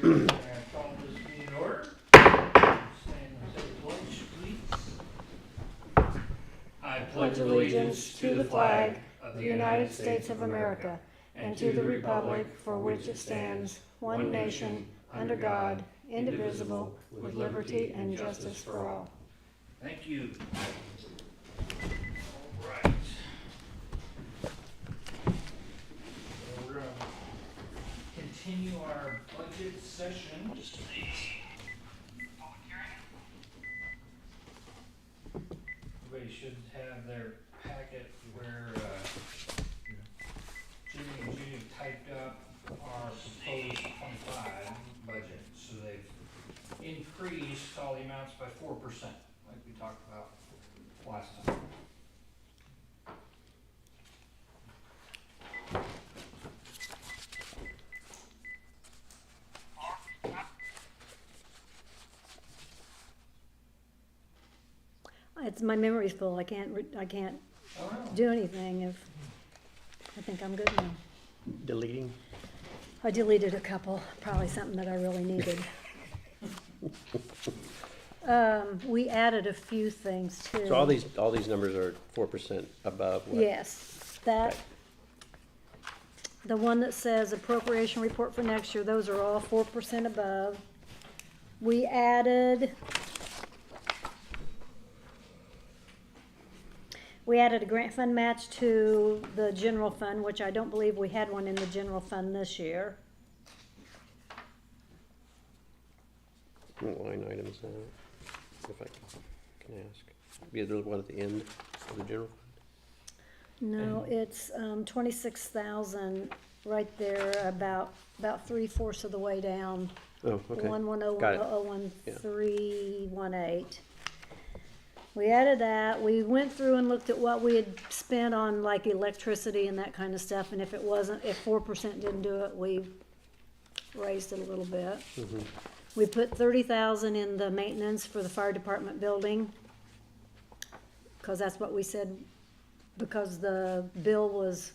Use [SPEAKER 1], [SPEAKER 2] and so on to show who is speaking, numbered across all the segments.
[SPEAKER 1] I call this meeting to order. Stand and say the pledge, please. I
[SPEAKER 2] pledge allegiance to the flag of the United States of America and to the republic for which it stands, one nation, under God, indivisible, with liberty and justice for all.
[SPEAKER 1] Thank you. All right. So we're going to continue our budget session. Just a minute. Everybody should have their packet where Jimmy and Judy typed up our proposed 25 budget. So they've increased all the amounts by 4%, like we talked about last time.
[SPEAKER 2] It's my memory's full. I can't
[SPEAKER 1] Oh, no.
[SPEAKER 2] do anything. If I think I'm good now.
[SPEAKER 3] Deleting.
[SPEAKER 2] I deleted a couple, probably something that I really needed. We added a few things too.
[SPEAKER 3] So all these numbers are 4% above what?
[SPEAKER 2] Yes, that,
[SPEAKER 3] Okay.
[SPEAKER 2] the one that says appropriation report for next year, those are all 4% above. We added a grant fund match to the general fund, which I don't believe we had one in the general fund this year.
[SPEAKER 3] What line items that, if I can ask? Be the one at the end of the general fund?
[SPEAKER 2] No, it's 26,000 right there, about 3/4 of the way down.
[SPEAKER 3] Oh, okay.
[SPEAKER 2] 110
[SPEAKER 3] Got it.
[SPEAKER 2] 1318. We added that. We went through and looked at what we had spent on like electricity and that kind of stuff, and if 4% didn't do it, we raised it a little bit.
[SPEAKER 3] Mm-hmm.
[SPEAKER 2] We put 30,000 in the maintenance for the fire department building, because that's what we said, because the bill was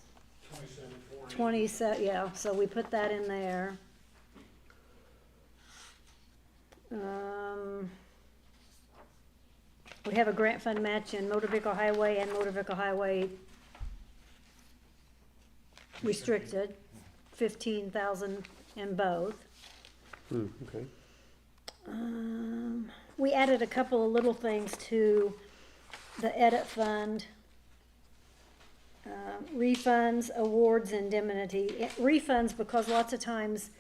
[SPEAKER 2] 27, yeah, so we put that in there. We have a grant fund match in motor vehicle highway and motor vehicle highway restricted, 15,000 in both.
[SPEAKER 3] Okay.
[SPEAKER 2] We added a couple of little things to the edit fund. Refunds, awards, indemnity. Refunds, because lots of times,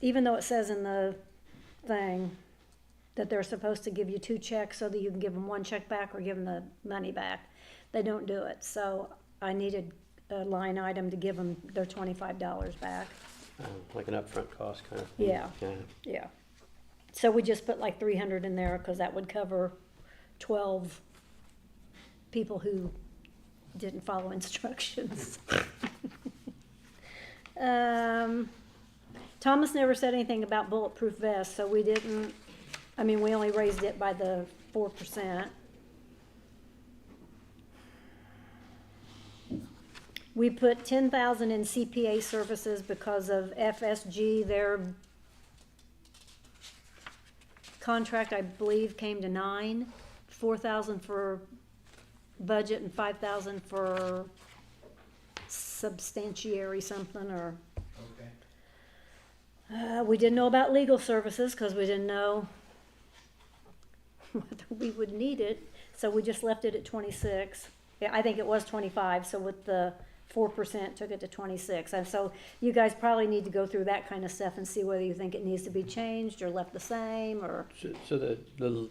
[SPEAKER 2] even though it says in the thing that they're supposed to give you 2 checks so that you can give them 1 check back or give them the money back, they don't do it. So I needed a line item to give them their $25 back.
[SPEAKER 3] Like an upfront cost kind of thing?
[SPEAKER 2] Yeah. Yeah. So we just put like 300 in there because that would cover 12 people who didn't follow instructions. Thomas never said anything about bulletproof vests, so we didn't, we only raised it by the 4%. We put 10,000 in CPA services because of FSG. Their contract, I believe, came to 9, 4,000 for budget and 5,000 for substantiary something, or
[SPEAKER 1] Okay.
[SPEAKER 2] we didn't know about legal services because we didn't know whether we would need it, so we just left it at 26. Yeah, I think it was 25, so with the 4% took it to 26. And so you guys probably need to go through that kind of stuff and see whether you think it needs to be changed or left the same, or
[SPEAKER 3] So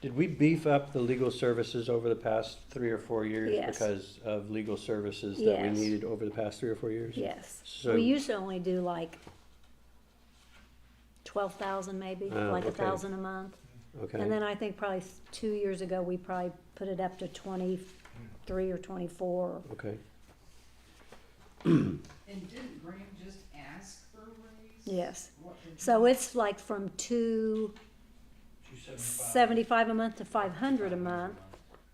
[SPEAKER 3] did we beef up the legal services over the past 3 or 4 years?
[SPEAKER 2] Yes.
[SPEAKER 3] Because of legal services that we
[SPEAKER 2] Yes.
[SPEAKER 3] needed over the past 3 or 4 years?
[SPEAKER 2] yes.
[SPEAKER 3] So-
[SPEAKER 2] We used to only do like 12,000 maybe,
[SPEAKER 3] Oh,
[SPEAKER 2] like
[SPEAKER 3] okay.
[SPEAKER 2] 1,000 a month.
[SPEAKER 3] Okay.
[SPEAKER 2] And then I think probably 2 years ago, we probably put it up to 23 or 24.
[SPEAKER 3] Okay.
[SPEAKER 4] And didn't Graham just ask for a raise?
[SPEAKER 2] Yes.
[SPEAKER 4] What did
[SPEAKER 2] So
[SPEAKER 4] he-
[SPEAKER 2] it's like from
[SPEAKER 1] 275.
[SPEAKER 2] 275 a month to 500 a month.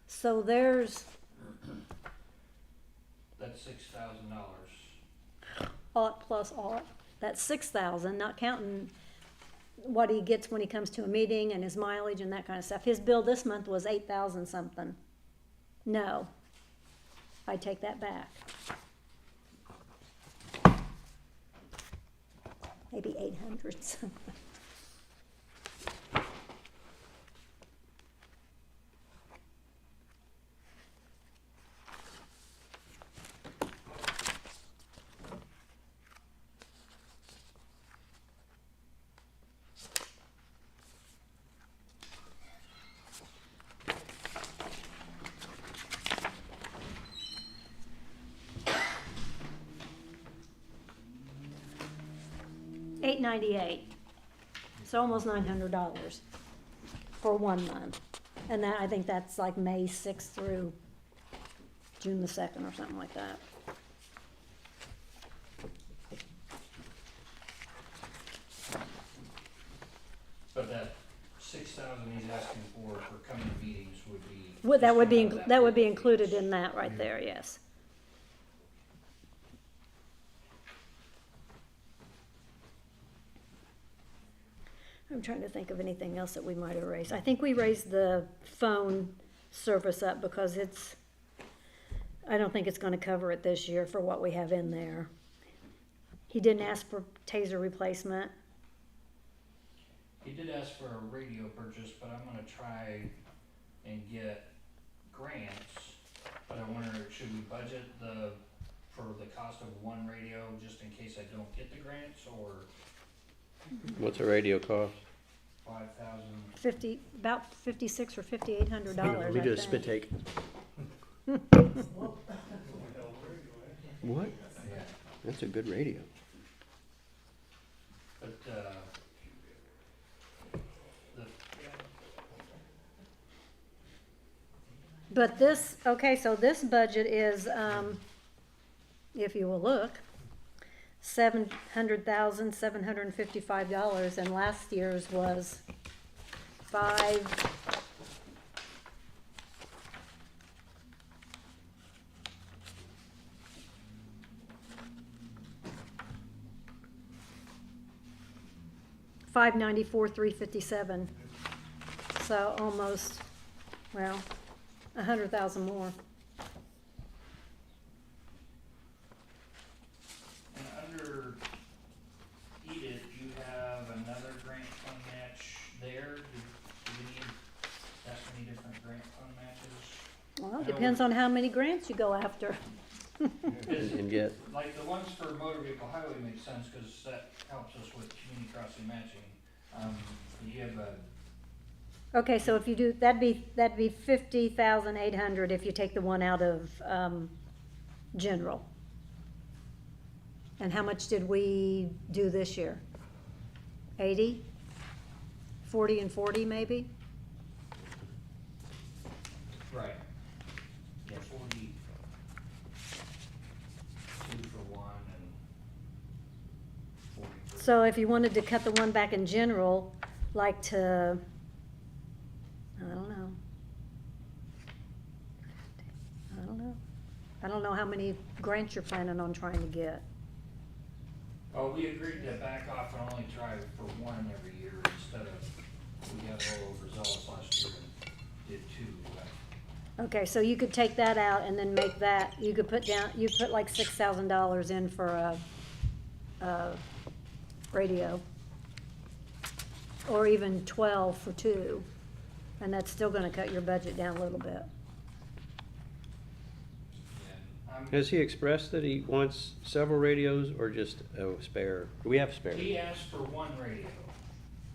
[SPEAKER 2] So there's
[SPEAKER 1] That's $6,000.
[SPEAKER 2] aught plus aught. That's 6,000, not counting what he gets when he comes to a meeting and his mileage and that kind of stuff. His bill this month was 8,000 something. No, I take that back. Maybe 800 something. $898. So almost $900 for 1 month. And that, I think that's like May 6th through June the 2nd or something like that.
[SPEAKER 1] But that 6,000 he's asking for coming meetings would be.
[SPEAKER 2] Well, that
[SPEAKER 1] just
[SPEAKER 2] would be,
[SPEAKER 1] coming out of
[SPEAKER 2] that would be
[SPEAKER 1] pool
[SPEAKER 2] included
[SPEAKER 1] fees.
[SPEAKER 2] in that right there, yes. I'm trying to think of anything else that we might have raised. I think we raised the phone service up because it's, I don't think it's gonna cover it this year for what we have in there. He didn't ask for taser replacement.
[SPEAKER 1] He did ask for a radio purchase, but I'm gonna try and get grants. But I wonder, should we budget for the cost of one radio, just in case I don't get the grants, or
[SPEAKER 3] What's a radio cost?
[SPEAKER 1] 5,000?
[SPEAKER 2] About $5,600 or $5,800,
[SPEAKER 3] Let me do a spit
[SPEAKER 2] think.
[SPEAKER 3] take. What?
[SPEAKER 1] Yeah,
[SPEAKER 3] That's a good radio.
[SPEAKER 1] but,
[SPEAKER 2] But this, okay, so this budget is, if you will look, $700,755, and last year's was five. $594, $357, so almost, well, 100,000 more.
[SPEAKER 1] and under Edith, you have another grant fund match there. Do you need that many different grant fund matches?
[SPEAKER 2] Well, it depends on how many grants you go after.
[SPEAKER 3] And get,
[SPEAKER 1] Like the ones for motor vehicle highway makes sense, cause that helps us with community crossing matching. You have a,
[SPEAKER 2] Okay, so if you do, that'd be 50,800 if you take the one out of, general. And how much did we do this year? 80? 40 and 40 maybe?
[SPEAKER 1] right, yeah, 42 for one and 40 for.
[SPEAKER 2] So if you wanted to cut the one back in general, like to, I don't know. I don't know how many grants you're planning on trying to get.
[SPEAKER 1] Oh, we agreed to back off and only try for one every year instead of, we got a little overzealous last year and did two.
[SPEAKER 2] Okay, so you could take that out and then make that, you could put like $6,000 in for a radio. Or even 12 for two, and that's still gonna cut your budget down a little bit.
[SPEAKER 3] has he expressed that he wants several radios or just a spare? Do we have spare?
[SPEAKER 1] He asked for one radio.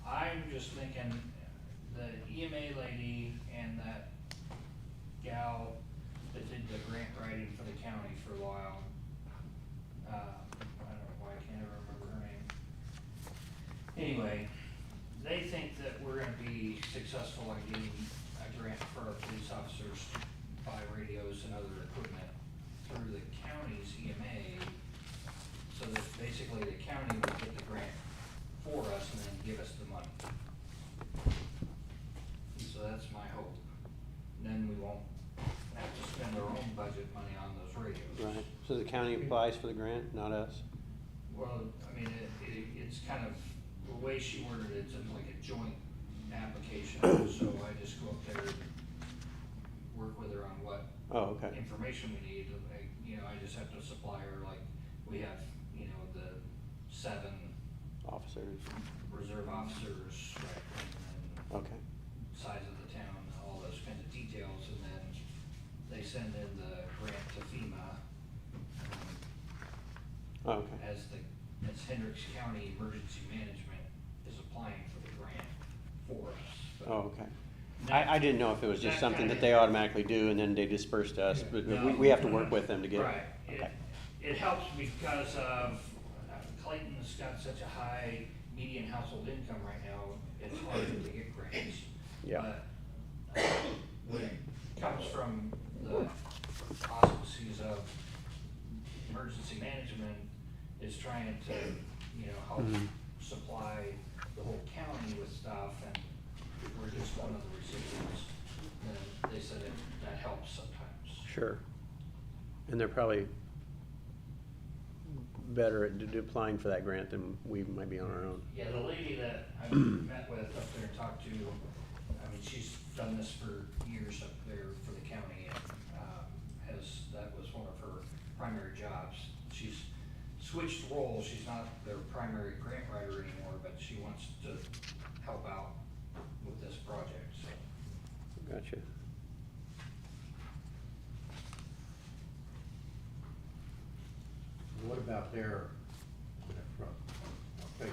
[SPEAKER 1] I'm just thinking, the EMA lady and that gal that did the grant writing for the county for a while, I don't know why I can't ever remember her name. Anyway, they think that we're gonna be successful in getting a grant for our police officers to buy radios and other equipment through the county's EMA, so that basically the county would get the grant for us and then give us the money. And so that's my hope. And then we won't have to spend our own budget money on those radios.
[SPEAKER 3] Right, so the county applies for the grant, not us?
[SPEAKER 1] Well, I mean, it's kind of, the way she worded it's like a joint application, so I just go up there and work with her on what
[SPEAKER 3] Oh, okay.
[SPEAKER 1] information we need, like, you know, I just have to supply her, like, we have, you know, the 7
[SPEAKER 3] Officers,
[SPEAKER 1] reserve officers, right, and
[SPEAKER 3] okay.
[SPEAKER 1] then size of the town, all those kinds of details, and then they send in the grant to FEMA.
[SPEAKER 3] Oh, okay.
[SPEAKER 1] As Hendricks County Emergency Management is applying for the grant for us. But
[SPEAKER 3] Oh, okay. I didn't know if it was just
[SPEAKER 1] That
[SPEAKER 3] something
[SPEAKER 1] kinda-
[SPEAKER 3] that they automatically do and then they disperse to us, but we have to work with them to get it.
[SPEAKER 1] Right,
[SPEAKER 3] Okay.
[SPEAKER 1] it helps because of, Clayton's got such a high median household income right now, it's hard to get grants.
[SPEAKER 3] Yeah.
[SPEAKER 1] But, when it comes from the auspices of emergency management, is trying to, you know, help
[SPEAKER 3] Mhm.
[SPEAKER 1] supply the whole county with stuff, and we're just one of the recipients, then they said that helps sometimes.
[SPEAKER 3] Sure. And they're probably better at applying for that grant than we might be on our own.
[SPEAKER 1] Yeah, the lady that I met with up there and talked to, I mean, she's done this for years up there for the county, and, that was one of her primary jobs. She's switched roles, she's not their primary grant writer anymore, but she wants to help out with this project, so.
[SPEAKER 3] Gotcha.
[SPEAKER 5] What about their, big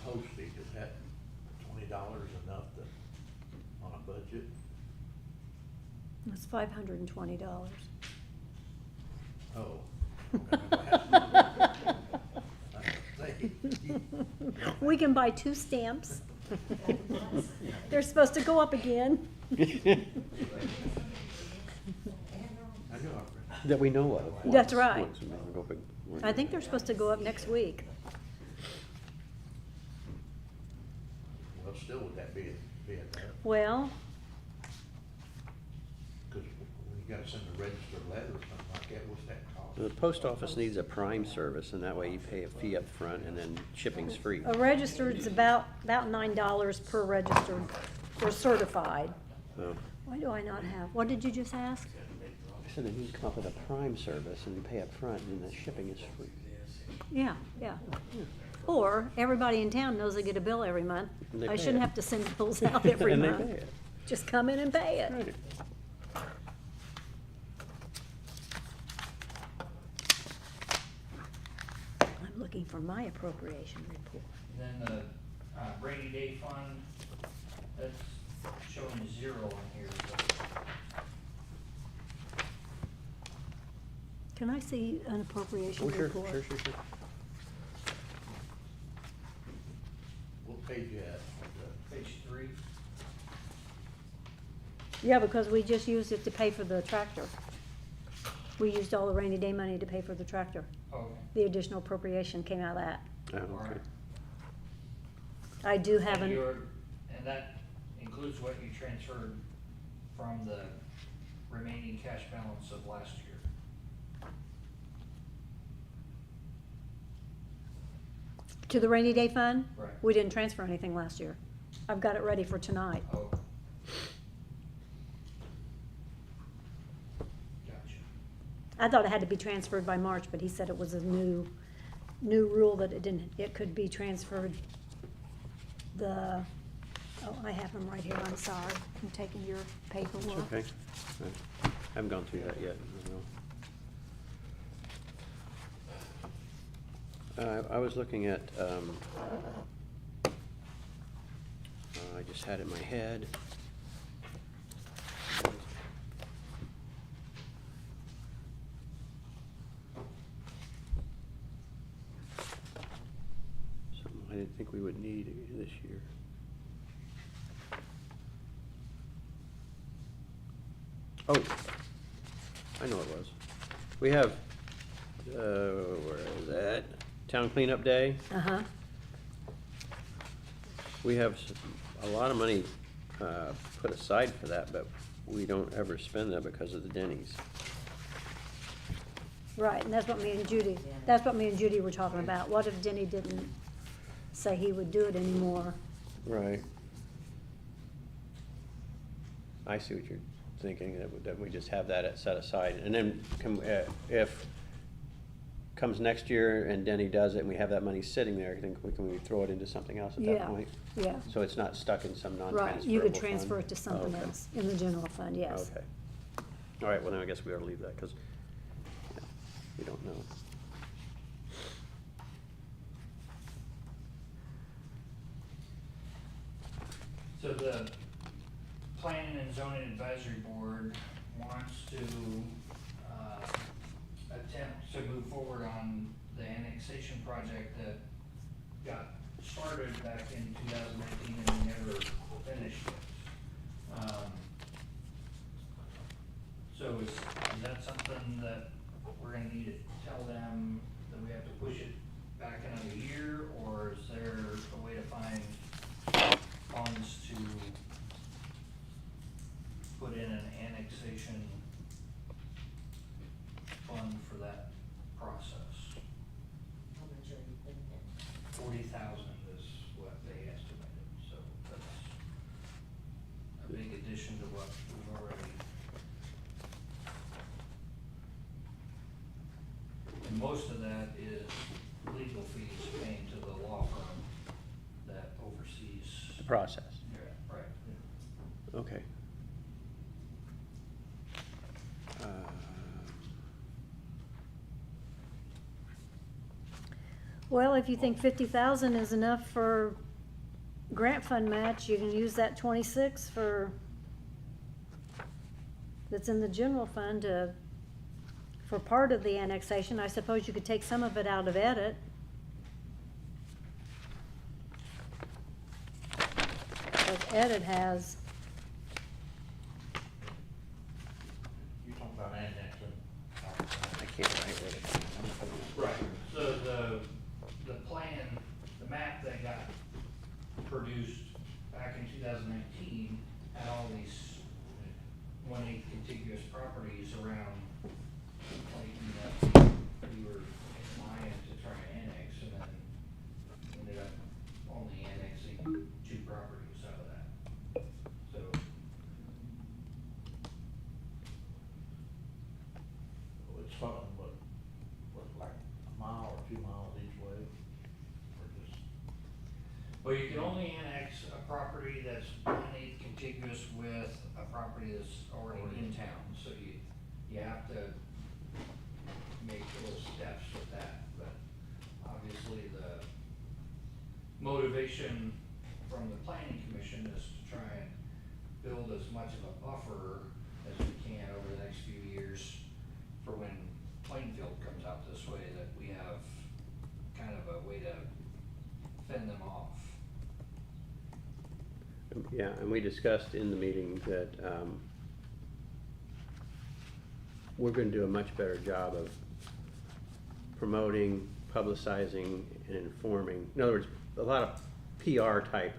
[SPEAKER 5] postage, is that $20 enough to, on a budget?
[SPEAKER 2] It's $520.
[SPEAKER 5] Oh. Okay.
[SPEAKER 2] We can buy 2 stamps. They're supposed to go up again.
[SPEAKER 5] I knew I read.
[SPEAKER 3] That we know of.
[SPEAKER 2] That's
[SPEAKER 3] Once-
[SPEAKER 2] right.
[SPEAKER 3] once, and then we'll go big-
[SPEAKER 2] I think they're supposed to go up next week.
[SPEAKER 5] Well, still, would that be at that?
[SPEAKER 2] Well,
[SPEAKER 5] Because when you gotta send a registered letter or something like that, what's that cost?
[SPEAKER 3] The post office needs a prime service, and that way you pay a fee up front, and then shipping's free.
[SPEAKER 2] a registered's about $9 per registered for certified.
[SPEAKER 3] So,
[SPEAKER 2] Why do I not have, what did you just ask?
[SPEAKER 3] I said they need to come up with a prime service, and you pay up front, and then the shipping is free.
[SPEAKER 2] Yeah, yeah. Or everybody in town knows they get a bill every month.
[SPEAKER 3] And they
[SPEAKER 2] I
[SPEAKER 3] pay
[SPEAKER 2] shouldn't
[SPEAKER 3] it.
[SPEAKER 2] have to send bills out every
[SPEAKER 3] And they
[SPEAKER 2] month.
[SPEAKER 3] pay it.
[SPEAKER 2] Just come in and pay it.
[SPEAKER 3] Right.
[SPEAKER 2] I'm looking for my appropriation report.
[SPEAKER 1] And then the rainy day fund, that's showing 0 on here, but
[SPEAKER 2] Can I see an appropriation
[SPEAKER 3] Oh, sure,
[SPEAKER 2] report?
[SPEAKER 3] sure.
[SPEAKER 5] What page you at?
[SPEAKER 1] page 3.
[SPEAKER 2] Yeah, because we just used it to pay for the tractor. We used all the rainy day money to pay for the tractor.
[SPEAKER 1] Okay.
[SPEAKER 2] The additional appropriation came out of that.
[SPEAKER 3] Oh, okay.
[SPEAKER 1] Alright.
[SPEAKER 2] I do have
[SPEAKER 1] And
[SPEAKER 2] an,
[SPEAKER 1] and that includes what you transferred from the remaining cash balance of last year.
[SPEAKER 2] to the rainy day fund?
[SPEAKER 1] Right.
[SPEAKER 2] We didn't transfer anything last year. I've got it ready for tonight.
[SPEAKER 1] Oh. Gotcha.
[SPEAKER 2] I thought it had to be transferred by March, but he said it was a new rule that it could be transferred. Oh, I have them right here, I'm sorry. I'm taking your
[SPEAKER 3] It's
[SPEAKER 2] paperwork.
[SPEAKER 3] okay. I haven't gone through that yet. I don't know. I was looking at, I just had it in my head. Something I didn't think we would need this year. Oh, I know it was. We have, where is that? Town Cleanup Day.
[SPEAKER 2] Uh-huh.
[SPEAKER 3] We have a lot of money put aside for that, but we don't ever spend that because of the Denny's.
[SPEAKER 2] Right, and that's what me and Judy were talking about. What if Denny didn't say he would do it anymore?
[SPEAKER 3] Right. I see what you're thinking, that we just have that set aside, and then if comes next year and Denny does it and we have that money sitting there, can we throw it into something else at that
[SPEAKER 2] Yeah,
[SPEAKER 3] point?
[SPEAKER 2] yeah,
[SPEAKER 3] So it's not stuck in some non-transferable
[SPEAKER 2] right.
[SPEAKER 3] fund?
[SPEAKER 2] You could transfer it to something
[SPEAKER 3] Okay.
[SPEAKER 2] else in the general fund, yes.
[SPEAKER 3] Okay. All right, well then I guess we ought to leave that, because we don't know.
[SPEAKER 1] So the Planning and Zoning Advisory Board wants to, attempt to move forward on the annexation project that got started back in 2019 and we never finished it. So is that something that we're gonna need to tell them that we have to push it back another year, or is there a way to find funds to put in an annexation fund for that process?
[SPEAKER 6] How much are you thinking?
[SPEAKER 1] 40,000 is what they estimated, so that's a big addition to what we've already. And most of that is legal fees paying to the law firm that oversees.
[SPEAKER 3] The process,
[SPEAKER 1] Yeah, right.
[SPEAKER 3] okay.
[SPEAKER 2] Well, if you think 50,000 is enough for grant fund match, you can use that 26 that's in the general fund for part of the annexation. I suppose you could take some of it out of edit. Because edit has,
[SPEAKER 5] You talking about annexing?
[SPEAKER 3] I can't write with it.
[SPEAKER 1] Right, so the plan, the map that got produced back in 2019 had all these 1/8 contiguous properties around Clayton that we were trying to try and annex, and then ended up only annexing 2 properties out of that. So,
[SPEAKER 5] It's something, what, like a mile or 2 miles each way, or just,
[SPEAKER 1] well, you can only annex a property that's 1/8 contiguous with a property that's already in town, so you have to make little steps with that, but obviously the motivation from the planning commission is to try and build as much of a buffer as we can over the next few years for when Plainfield comes out this way, that we have kind of a way to fend them off.
[SPEAKER 3] Yeah, and we discussed in the meeting that we're gonna do a much better job of promoting, publicizing, and informing. In other words, a lot of PR type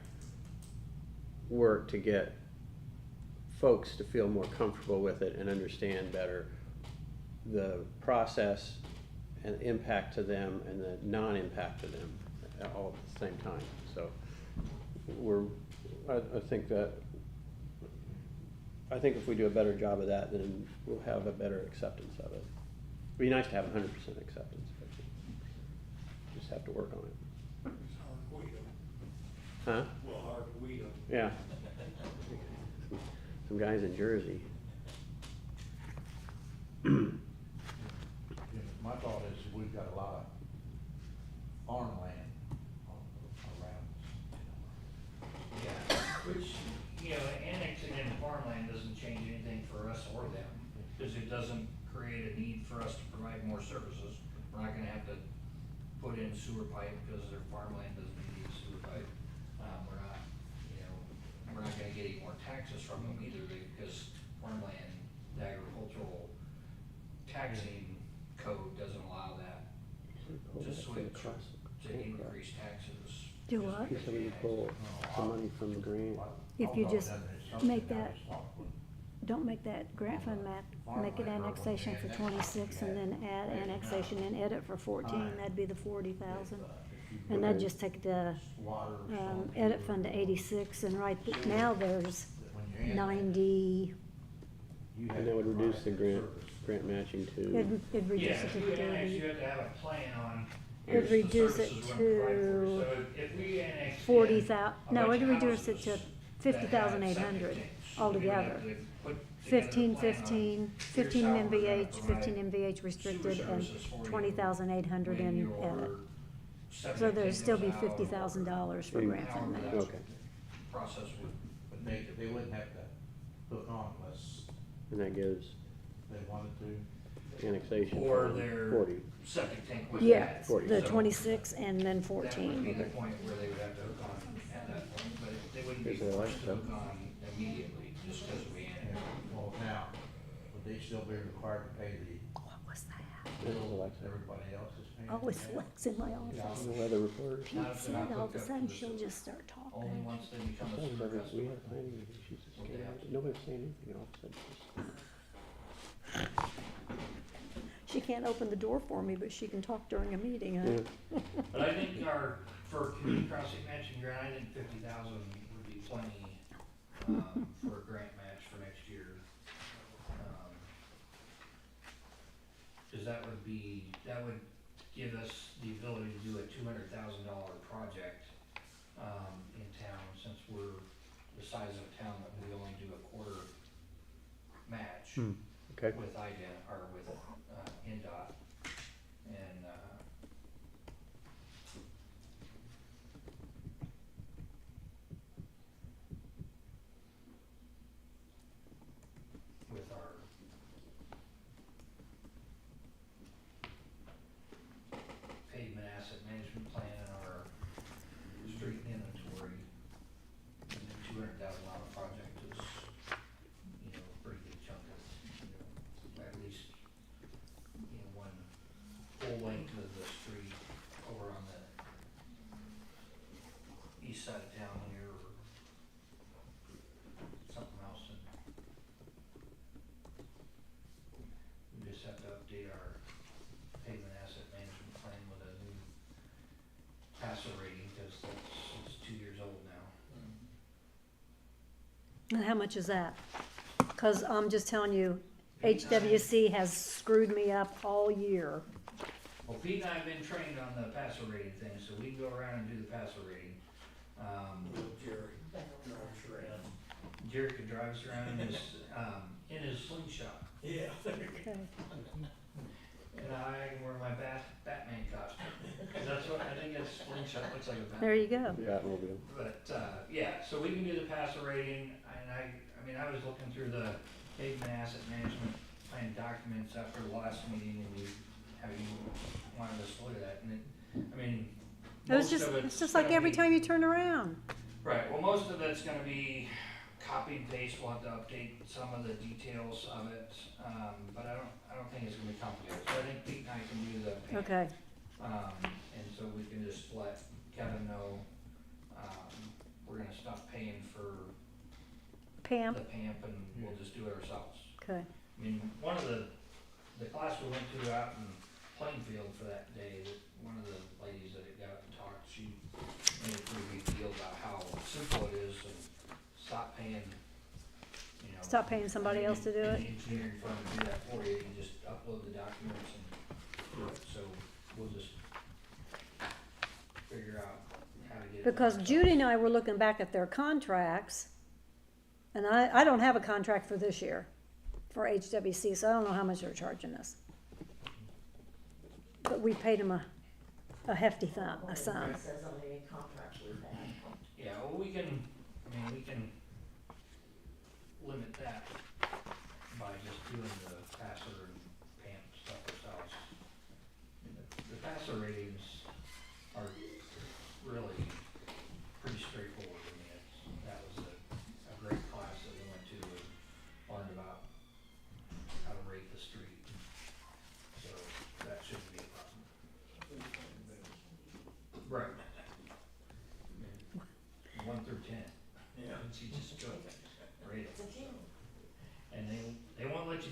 [SPEAKER 3] work to get folks to feel more comfortable with it and understand better the process and impact to them and the non-impact to them all at the same time. So I think if we do a better job of that, then we'll have a better acceptance of it. It'd be nice to have 100% acceptance, but you just have to work on it. Huh? Yeah. Some guys in Jersey.
[SPEAKER 5] my thought is we've got a lot of farmland around us.
[SPEAKER 1] Yeah, which, annexing in farmland doesn't change anything for us or them, because it doesn't create a need for us to provide more services. We're not gonna have to put in sewer pipe because their farmland doesn't need sewer pipe. We're not gonna get any more taxes from them either, because farmland, the agricultural taxing code doesn't allow that to switch to increase taxes.
[SPEAKER 2] Do what?
[SPEAKER 3] He said we could pull some money from the grant.
[SPEAKER 2] If you just make that don't make that grant fund map, make it annexation for 26 and then add annexation and edit for 14, that'd be the 40,000. And that'd just take the,
[SPEAKER 5] Water.
[SPEAKER 2] edit fund to 86 and right now there's
[SPEAKER 5] When you're in,
[SPEAKER 2] 90,
[SPEAKER 5] you have
[SPEAKER 3] And that would
[SPEAKER 5] to
[SPEAKER 3] reduce the
[SPEAKER 5] provide
[SPEAKER 3] grant
[SPEAKER 5] service.
[SPEAKER 3] matching to,
[SPEAKER 2] it'd reduce
[SPEAKER 1] Yeah,
[SPEAKER 2] it
[SPEAKER 1] if
[SPEAKER 2] to
[SPEAKER 1] you annex,
[SPEAKER 2] 30.
[SPEAKER 1] you have to have a plan on.
[SPEAKER 2] It'd
[SPEAKER 1] here's the
[SPEAKER 2] reduce it
[SPEAKER 1] services we're gonna provide for you.
[SPEAKER 2] to
[SPEAKER 1] So if we annex
[SPEAKER 2] 40,000,
[SPEAKER 1] a
[SPEAKER 2] no,
[SPEAKER 1] bunch
[SPEAKER 2] it'd
[SPEAKER 1] of
[SPEAKER 2] reduce it to
[SPEAKER 1] houses
[SPEAKER 2] 50,800
[SPEAKER 1] that had septic tanks,
[SPEAKER 2] altogether.
[SPEAKER 1] we would have to put together a
[SPEAKER 2] 15,
[SPEAKER 1] plan on
[SPEAKER 2] 15,
[SPEAKER 1] here's
[SPEAKER 2] 15
[SPEAKER 1] how we're gonna
[SPEAKER 2] MVH,
[SPEAKER 1] provide
[SPEAKER 2] 15 MVH restricted
[SPEAKER 1] sewer
[SPEAKER 2] and
[SPEAKER 1] services for you
[SPEAKER 2] 20,800
[SPEAKER 1] when
[SPEAKER 2] in
[SPEAKER 1] your
[SPEAKER 2] edit.
[SPEAKER 1] septic
[SPEAKER 2] So there'd
[SPEAKER 1] tank
[SPEAKER 2] still
[SPEAKER 1] goes
[SPEAKER 2] be
[SPEAKER 1] out,
[SPEAKER 2] $50,000 for
[SPEAKER 3] Mm.
[SPEAKER 2] grant fund
[SPEAKER 1] however
[SPEAKER 2] match.
[SPEAKER 1] that
[SPEAKER 3] okay,
[SPEAKER 1] process would
[SPEAKER 5] But they wouldn't have to hook on unless
[SPEAKER 3] and that gives
[SPEAKER 5] they wanted to.
[SPEAKER 3] annexation
[SPEAKER 1] Or
[SPEAKER 3] for
[SPEAKER 1] their
[SPEAKER 3] 40.
[SPEAKER 1] septic tank was
[SPEAKER 2] Yeah,
[SPEAKER 1] at.
[SPEAKER 3] 40.
[SPEAKER 2] the
[SPEAKER 1] So
[SPEAKER 2] 26 and then
[SPEAKER 1] that would
[SPEAKER 2] 14.
[SPEAKER 1] be the point where they would have to hook on at that point, but they wouldn't be
[SPEAKER 3] Is there
[SPEAKER 1] forced to
[SPEAKER 3] like
[SPEAKER 1] hook on immediately, just because we
[SPEAKER 5] And,
[SPEAKER 1] annexed.
[SPEAKER 5] well, now, would they still be required to pay the
[SPEAKER 2] What was that?
[SPEAKER 3] This is
[SPEAKER 5] bills
[SPEAKER 3] Alexa.
[SPEAKER 5] everybody else is paying?
[SPEAKER 2] Oh, it's
[SPEAKER 5] now?
[SPEAKER 2] Lex in my office.
[SPEAKER 3] The weather report.
[SPEAKER 2] Pete
[SPEAKER 1] Not if they're not
[SPEAKER 2] said all of
[SPEAKER 1] hooked
[SPEAKER 2] a
[SPEAKER 1] up to
[SPEAKER 2] sudden
[SPEAKER 1] the
[SPEAKER 2] she'll
[SPEAKER 1] sewer.
[SPEAKER 2] just start
[SPEAKER 1] Only
[SPEAKER 2] talking.
[SPEAKER 1] once they become a
[SPEAKER 3] Sounds
[SPEAKER 1] sewer
[SPEAKER 3] like we
[SPEAKER 1] customer.
[SPEAKER 3] had planning meeting, she's just
[SPEAKER 1] Well, they
[SPEAKER 3] getting
[SPEAKER 1] have
[SPEAKER 3] out.
[SPEAKER 1] to.
[SPEAKER 3] Nobody's saying anything, all of a sudden, just-
[SPEAKER 2] She can't open the door for me, but she can talk during a meeting, huh?
[SPEAKER 3] yeah.
[SPEAKER 1] But I think for community crossing matching grant, I think 50,000 would be plenty, for a grant match for next year. Cause that would give us the ability to do a $200,000 project, in town, since we're the size of a town that we only do a quarter match.
[SPEAKER 3] Hmm, okay.
[SPEAKER 1] With IDEN, or with, NDOT, and, with our pavement asset management plan and our street inventory, the $200,000 project is, a pretty good chunk of, at least, one full length of the street over on the east side of town here, or something else, and we just have to update our pavement asset management plan with a new PASA rating, cause it's 2 years old now.
[SPEAKER 2] And how much is that? Cause I'm just telling you, HWC has screwed me up all year.
[SPEAKER 1] Well, Pete and I have been trained on the PASA rating thing, so we can go around and do the PASA rating. Jerry could drive us around in his slingshot.
[SPEAKER 2] Okay.
[SPEAKER 1] And I can wear my Batman costume. 'Cause that's what, I think that slingshot looks like a Batman.
[SPEAKER 2] There you go.
[SPEAKER 3] Batmobile.
[SPEAKER 1] But, yeah, so we can do the PASA rating, and I mean, I was looking through the pavement asset management plan documents after the last meeting, and how you wanted us to look at that, and I mean, most of
[SPEAKER 2] It's just like
[SPEAKER 1] gonna
[SPEAKER 2] every
[SPEAKER 1] be-
[SPEAKER 2] time you turn around.
[SPEAKER 1] Right, well, most of it's gonna be copy and paste, we'll have to update some of the details of it, but I don't think it's gonna be complicated, so I think Pete and I can do the PAM.
[SPEAKER 2] Okay,
[SPEAKER 1] And so we can just let Kevin know, we're gonna stop paying for
[SPEAKER 2] Pam,
[SPEAKER 1] the PAMP and we'll just do it ourselves.
[SPEAKER 2] okay.
[SPEAKER 1] I mean, one of the class we went to out in Plainfield for that day, that one of the ladies that had got up and talked, she made a pretty big deal about how simple it is and stop paying,
[SPEAKER 2] Stop paying somebody else to do
[SPEAKER 1] an
[SPEAKER 2] it.
[SPEAKER 1] engineering firm to do that for you, you just upload the documents and do it, so we'll just figure out how to get it. done
[SPEAKER 2] Because
[SPEAKER 1] ourselves.
[SPEAKER 2] Judy and I were looking back at their contracts, and I don't have a contract for this year for HWC, so I don't know how much they're charging us. But we paid them a hefty a sum.
[SPEAKER 6] It says on any contracts we've had.
[SPEAKER 1] Yeah, well, we can limit that by just doing the passer and PAMP stuff ourselves. I mean, the passer ratings are really pretty straightforward. I mean, that was a great class that we went to and learned about how to rate the street. So that shouldn't be a problem. Right. 1 through 10. Yeah. She just go rate it.
[SPEAKER 6] It's a king.
[SPEAKER 1] And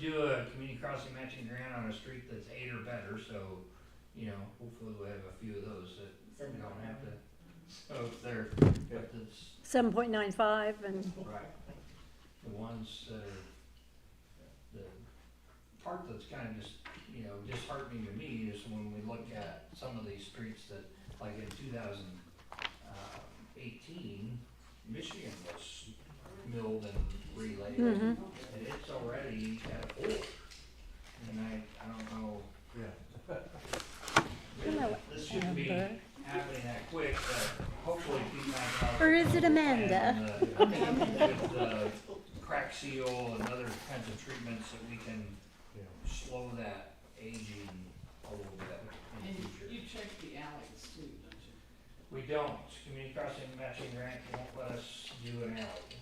[SPEAKER 1] do a community crossing matching grant on a street that's 8 or better, so, you know, hopefully we'll have a few of those that we don't have to, so if they're, if it's,
[SPEAKER 2] 7.95 and,
[SPEAKER 1] right, the ones that are, the part that's kind of just, you know, disheartening to me is when we look at some of these streets that, like in 2018, Michigan was milled and relayed,
[SPEAKER 2] Mhm.
[SPEAKER 1] and it's already at a 4. And I don't know,
[SPEAKER 5] Yeah.
[SPEAKER 2] Hello,
[SPEAKER 1] this shouldn't be
[SPEAKER 2] Amber.
[SPEAKER 1] happening that quick, but hopefully Pete and I
[SPEAKER 2] Or is it Amanda?
[SPEAKER 1] and, with the crack seal and other kinds of treatments that we can
[SPEAKER 5] Yeah.
[SPEAKER 1] slow that aging a little bit in
[SPEAKER 4] And
[SPEAKER 1] the future.
[SPEAKER 4] you check the alleys too, don't you?
[SPEAKER 1] We don't, community crossing matching grant won't let us do an alley.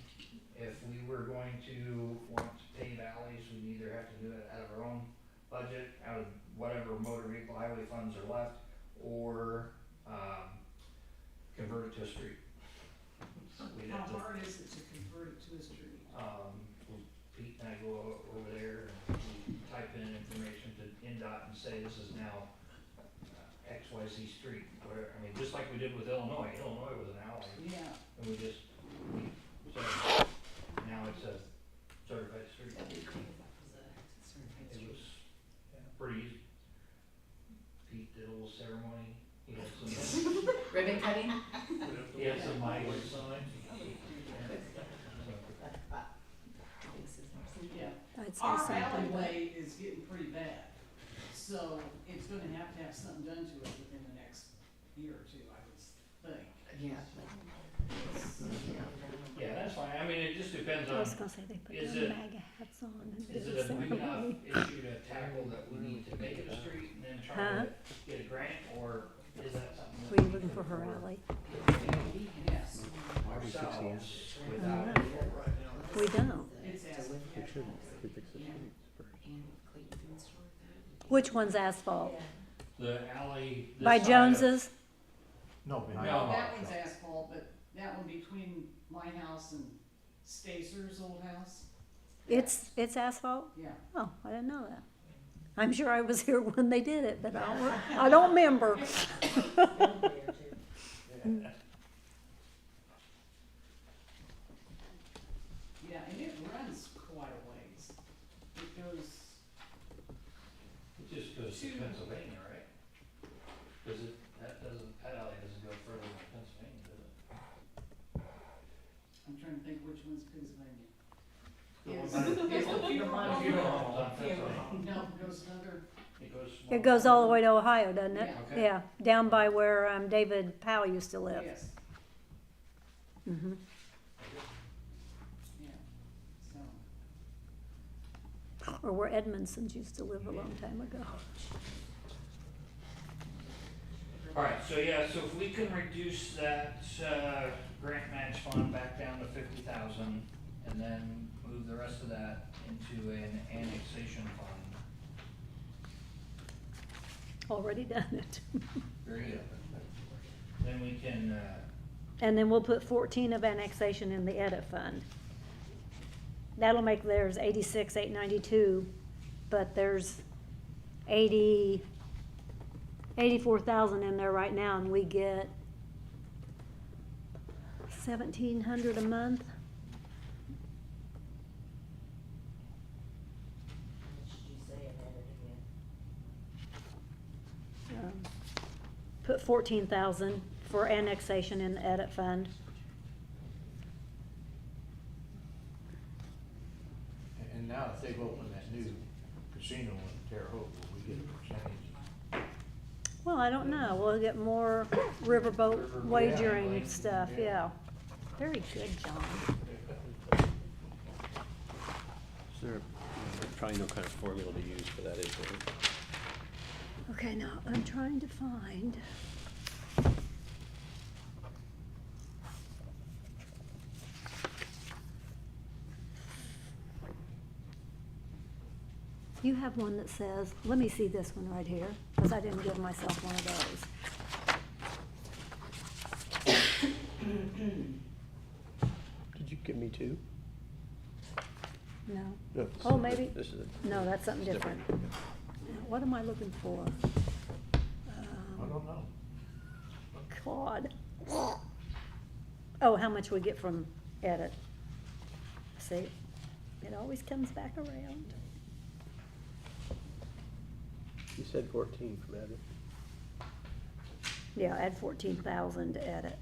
[SPEAKER 1] If we were going to want to pave alleys, we'd either have to do it out of our own budget, out of whatever motor vehicle highway funds are left, or, convert it to a street. We'd
[SPEAKER 4] How
[SPEAKER 1] have to,
[SPEAKER 4] hard is it to convert it to a street?
[SPEAKER 1] Pete and I go over there and we type in information to NDOT and say this is now XYZ street, whatever, I mean, just like we did with Illinois. Illinois was an alley,
[SPEAKER 4] Yeah.
[SPEAKER 1] and we said, now it's a certified street. It was pretty easy. Pete did a little ceremony, he had some,
[SPEAKER 7] Ribbon cutting?
[SPEAKER 1] he had some language signs.
[SPEAKER 4] Yeah.
[SPEAKER 2] I'd say
[SPEAKER 4] Our
[SPEAKER 2] something.
[SPEAKER 4] alleyway is getting pretty bad, so it's gonna have to have something done to it within the next year or two, I would think.
[SPEAKER 7] Yeah.
[SPEAKER 1] Yeah, that's fine, I mean, it just depends
[SPEAKER 2] I was
[SPEAKER 1] on,
[SPEAKER 2] gonna say they put
[SPEAKER 1] is
[SPEAKER 2] their
[SPEAKER 1] it-
[SPEAKER 2] MAGA hats on and
[SPEAKER 1] is
[SPEAKER 2] did
[SPEAKER 1] it
[SPEAKER 2] the
[SPEAKER 1] a big enough
[SPEAKER 2] ceremony.
[SPEAKER 1] issue to tackle that we need to make it a street and then try
[SPEAKER 2] Huh?
[SPEAKER 1] to get a grant, or is that something
[SPEAKER 2] Were
[SPEAKER 1] that
[SPEAKER 2] you looking for her alley?
[SPEAKER 4] Yes,
[SPEAKER 1] ourselves without?
[SPEAKER 2] We don't.
[SPEAKER 4] it's as,
[SPEAKER 3] We should, we fix the
[SPEAKER 4] Yeah.
[SPEAKER 3] streets first.
[SPEAKER 2] Which one's asphalt?
[SPEAKER 1] The alley. this
[SPEAKER 2] By
[SPEAKER 1] side of-
[SPEAKER 2] Jones's?
[SPEAKER 5] No, but
[SPEAKER 1] No.
[SPEAKER 4] no, that one's asphalt, but that one between my house and Stacer's old house,
[SPEAKER 2] It's asphalt?
[SPEAKER 4] yeah.
[SPEAKER 2] Oh, I didn't know that. I'm sure I was here when they did it, but I don't remember.
[SPEAKER 4] Yeah, and it runs quite a ways. It goes,
[SPEAKER 1] It just goes to Pennsylvania, right? Does it, that alley doesn't go further than Pennsylvania, does it?
[SPEAKER 4] I'm trying to think which one's Pennsylvania.
[SPEAKER 1] The
[SPEAKER 4] Is,
[SPEAKER 1] one by-
[SPEAKER 4] is the funeral
[SPEAKER 1] The
[SPEAKER 4] home?
[SPEAKER 1] funeral home's on Pennsylvania.
[SPEAKER 4] No, it goes another,
[SPEAKER 2] It goes all the way to Ohio, doesn't it?
[SPEAKER 4] Yeah.
[SPEAKER 1] Okay.
[SPEAKER 2] Yeah, down by where David Powell used to live.
[SPEAKER 4] yes,
[SPEAKER 2] Mhm.
[SPEAKER 4] yeah, so.
[SPEAKER 2] Or where Edmondson's used to live a long time ago.
[SPEAKER 1] Alright, so yeah, so if we can reduce that, grant match fund back down to 50,000, and then move the rest of that into an annexation fund.
[SPEAKER 2] Already done it.
[SPEAKER 1] Very good. Then we can,
[SPEAKER 2] And then we'll put 14 of annexation in the edit fund. That'll make theirs 86,892, but there's 84,000 in there right now, and we get 1,700 a month.
[SPEAKER 6] Should you say it added again?
[SPEAKER 2] Put 14,000 for annexation in the edit fund.
[SPEAKER 5] And now if they've opened that new casino in Terre Haute, will we get a percentage?
[SPEAKER 2] Well, I don't know, we'll get more riverboat
[SPEAKER 1] Riverboat
[SPEAKER 2] wagering
[SPEAKER 1] gambling,
[SPEAKER 2] stuff,
[SPEAKER 5] yeah.
[SPEAKER 2] yeah. Very good, John.
[SPEAKER 3] Is there probably no kind of formula to use for that, is there?
[SPEAKER 2] Okay, now, I'm trying to find. You have one that says, let me see this one right here, because I didn't give myself one of those.
[SPEAKER 3] Did you give me two?
[SPEAKER 2] No.
[SPEAKER 3] No,
[SPEAKER 2] Oh, maybe,
[SPEAKER 3] This is a.
[SPEAKER 2] no, that's something
[SPEAKER 3] it's
[SPEAKER 2] different. What am I looking for?
[SPEAKER 5] I don't know.
[SPEAKER 2] God. Oh, how much we get from edit. See, it always comes back around.
[SPEAKER 3] You said 14 from Edit.
[SPEAKER 2] Yeah, add 14,000 to edit.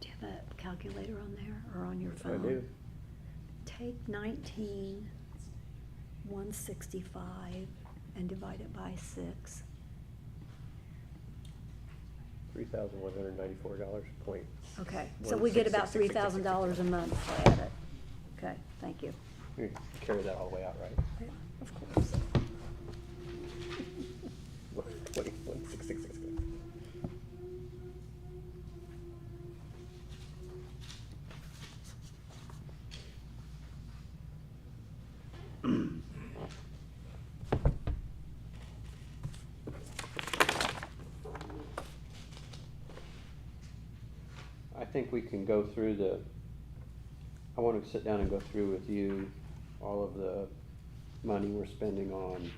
[SPEAKER 2] Do you have a calculator on there or on your
[SPEAKER 3] I
[SPEAKER 2] phone?
[SPEAKER 3] do.
[SPEAKER 2] Take 19,165 and divide it by 6.
[SPEAKER 3] $3,194 point.
[SPEAKER 2] Okay, so we get about $3,000 a month for edit. Okay, thank you.
[SPEAKER 3] You carry that all the way out, right?
[SPEAKER 2] Yeah, of course.
[SPEAKER 3] 21,666. I think we can go through I want to sit down and go through with you all of the money we're spending on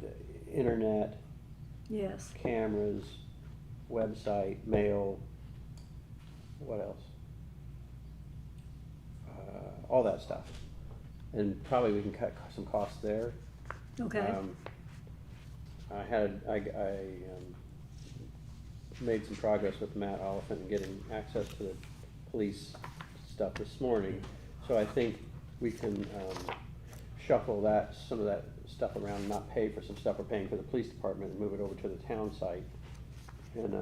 [SPEAKER 3] the internet,
[SPEAKER 2] Yes,
[SPEAKER 3] cameras, website, mail, what else? All that stuff. And probably we can cut some costs there.
[SPEAKER 2] okay,
[SPEAKER 3] I made some progress with Matt Oliphant in getting access to the police stuff this morning. So I think we can shuffle some of that stuff around, and not pay for some stuff we're paying for the police department, and move it over to the town site. And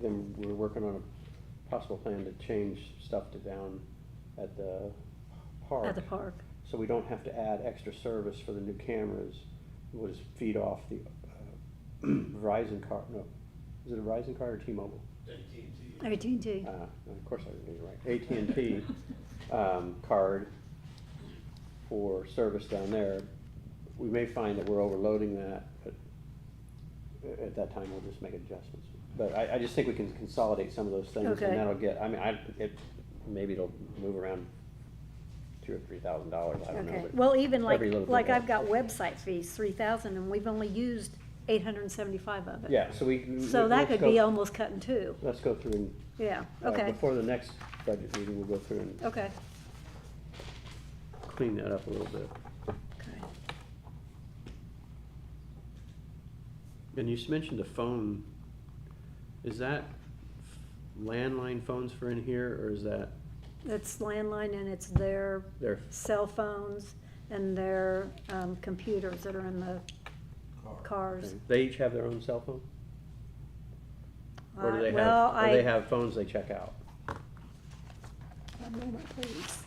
[SPEAKER 3] then we're working on a possible plan to change stuff to down at the park.
[SPEAKER 2] at the park.
[SPEAKER 3] So we don't have to add extra service for the new cameras. We'll just feed off the Verizon card, no, is it a Verizon card or T-Mobile?
[SPEAKER 2] AT&T.
[SPEAKER 3] Of course I did it right. AT&T card for service down there. We may find that we're overloading that, but at that time, we'll just make adjustments. But I just think we can consolidate some of those things,
[SPEAKER 2] Okay.
[SPEAKER 3] and that'll get, maybe it'll move around $2,000 or $3,000, I don't know.
[SPEAKER 2] Okay,
[SPEAKER 3] but
[SPEAKER 2] well, even
[SPEAKER 3] every little bit
[SPEAKER 2] like I've
[SPEAKER 3] helps.
[SPEAKER 2] got website fees, 3,000, and we've only used 875 of it.
[SPEAKER 3] Yeah, so
[SPEAKER 2] So that
[SPEAKER 3] let's
[SPEAKER 2] could
[SPEAKER 3] go-
[SPEAKER 2] be almost cut in two.
[SPEAKER 3] Let's go through and,
[SPEAKER 2] Yeah, okay,
[SPEAKER 3] before the next budget meeting, we'll go through and
[SPEAKER 2] okay,
[SPEAKER 3] clean that up a little bit.
[SPEAKER 2] okay.
[SPEAKER 3] And you mentioned the phone, is that landline phones for in here, or is that
[SPEAKER 2] It's landline and it's their
[SPEAKER 3] their,
[SPEAKER 2] cell phones and their computers that are in the cars.
[SPEAKER 3] they each have their own cell phone? Or do they
[SPEAKER 2] Well,
[SPEAKER 3] have, or they have phones they check out?
[SPEAKER 2] One moment, please.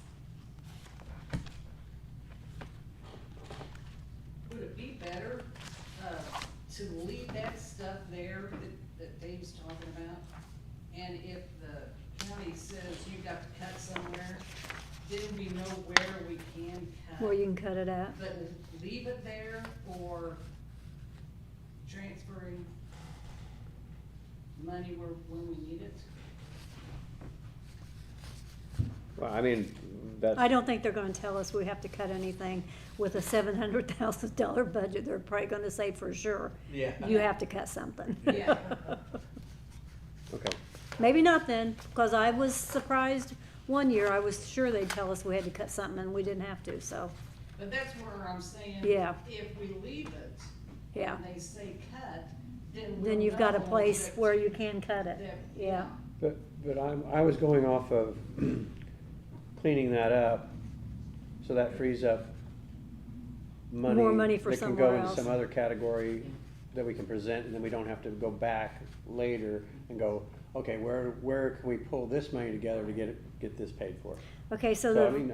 [SPEAKER 4] Would it be better, to leave that stuff there that Dave's talking about? And if the county says you've got to cut somewhere, then we know where we can cut.
[SPEAKER 2] Where you can cut it at.
[SPEAKER 4] But leave it there or transferring money when we need it?
[SPEAKER 3] Well, I mean, that's.
[SPEAKER 2] I don't think they're gonna tell us we have to cut anything with a $700,000 budget. They're probably gonna say for sure,
[SPEAKER 5] Yeah.
[SPEAKER 2] you have to cut something.
[SPEAKER 4] Yeah.
[SPEAKER 3] Okay,
[SPEAKER 2] Maybe not then, because I was surprised one year, I was sure they'd tell us we had to cut something and we didn't have to, so,
[SPEAKER 4] But that's where I'm saying.
[SPEAKER 2] Yeah.
[SPEAKER 4] If we leave it.
[SPEAKER 2] yeah.
[SPEAKER 4] And they say cut, then.
[SPEAKER 2] Then
[SPEAKER 4] we'll
[SPEAKER 2] you've got a
[SPEAKER 4] know
[SPEAKER 2] place
[SPEAKER 4] that-
[SPEAKER 2] where you can cut it,
[SPEAKER 4] that-
[SPEAKER 2] yeah.
[SPEAKER 3] but I was going off of cleaning that up, so that frees up money.
[SPEAKER 2] More money for
[SPEAKER 3] that can
[SPEAKER 2] somewhere
[SPEAKER 3] go into
[SPEAKER 2] else.
[SPEAKER 3] some other category that we can present, and then we don't have to go back later and go, okay, where can we pull this money together to get this paid for?
[SPEAKER 2] Okay, so
[SPEAKER 3] So I
[SPEAKER 2] the,
[SPEAKER 3] mean,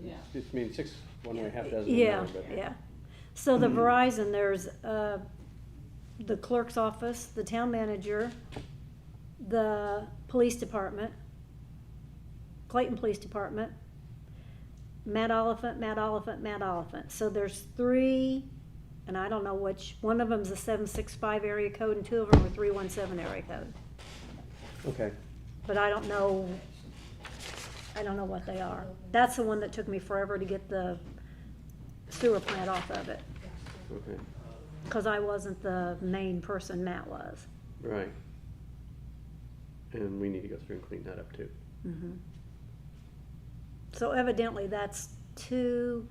[SPEAKER 4] Yeah.
[SPEAKER 3] just mean six, one way, half dozen
[SPEAKER 2] yeah,
[SPEAKER 3] another, but.
[SPEAKER 2] yeah. So the Verizon, there's, the clerk's office, the town manager, the police department, Clayton Police Department, Mad Elephant, Mad Elephant, Mad Elephant. So there's three, and I don't know which, one of them's a 765 area code and two of them are 317 area code.
[SPEAKER 3] Okay,
[SPEAKER 2] But I don't know what they are. That's the one that took me forever to get the sewer plant off of it,
[SPEAKER 3] okay,
[SPEAKER 2] because I wasn't the main person, Matt was.
[SPEAKER 3] right. And we need to go through and clean that up too.
[SPEAKER 2] So evidently that's 2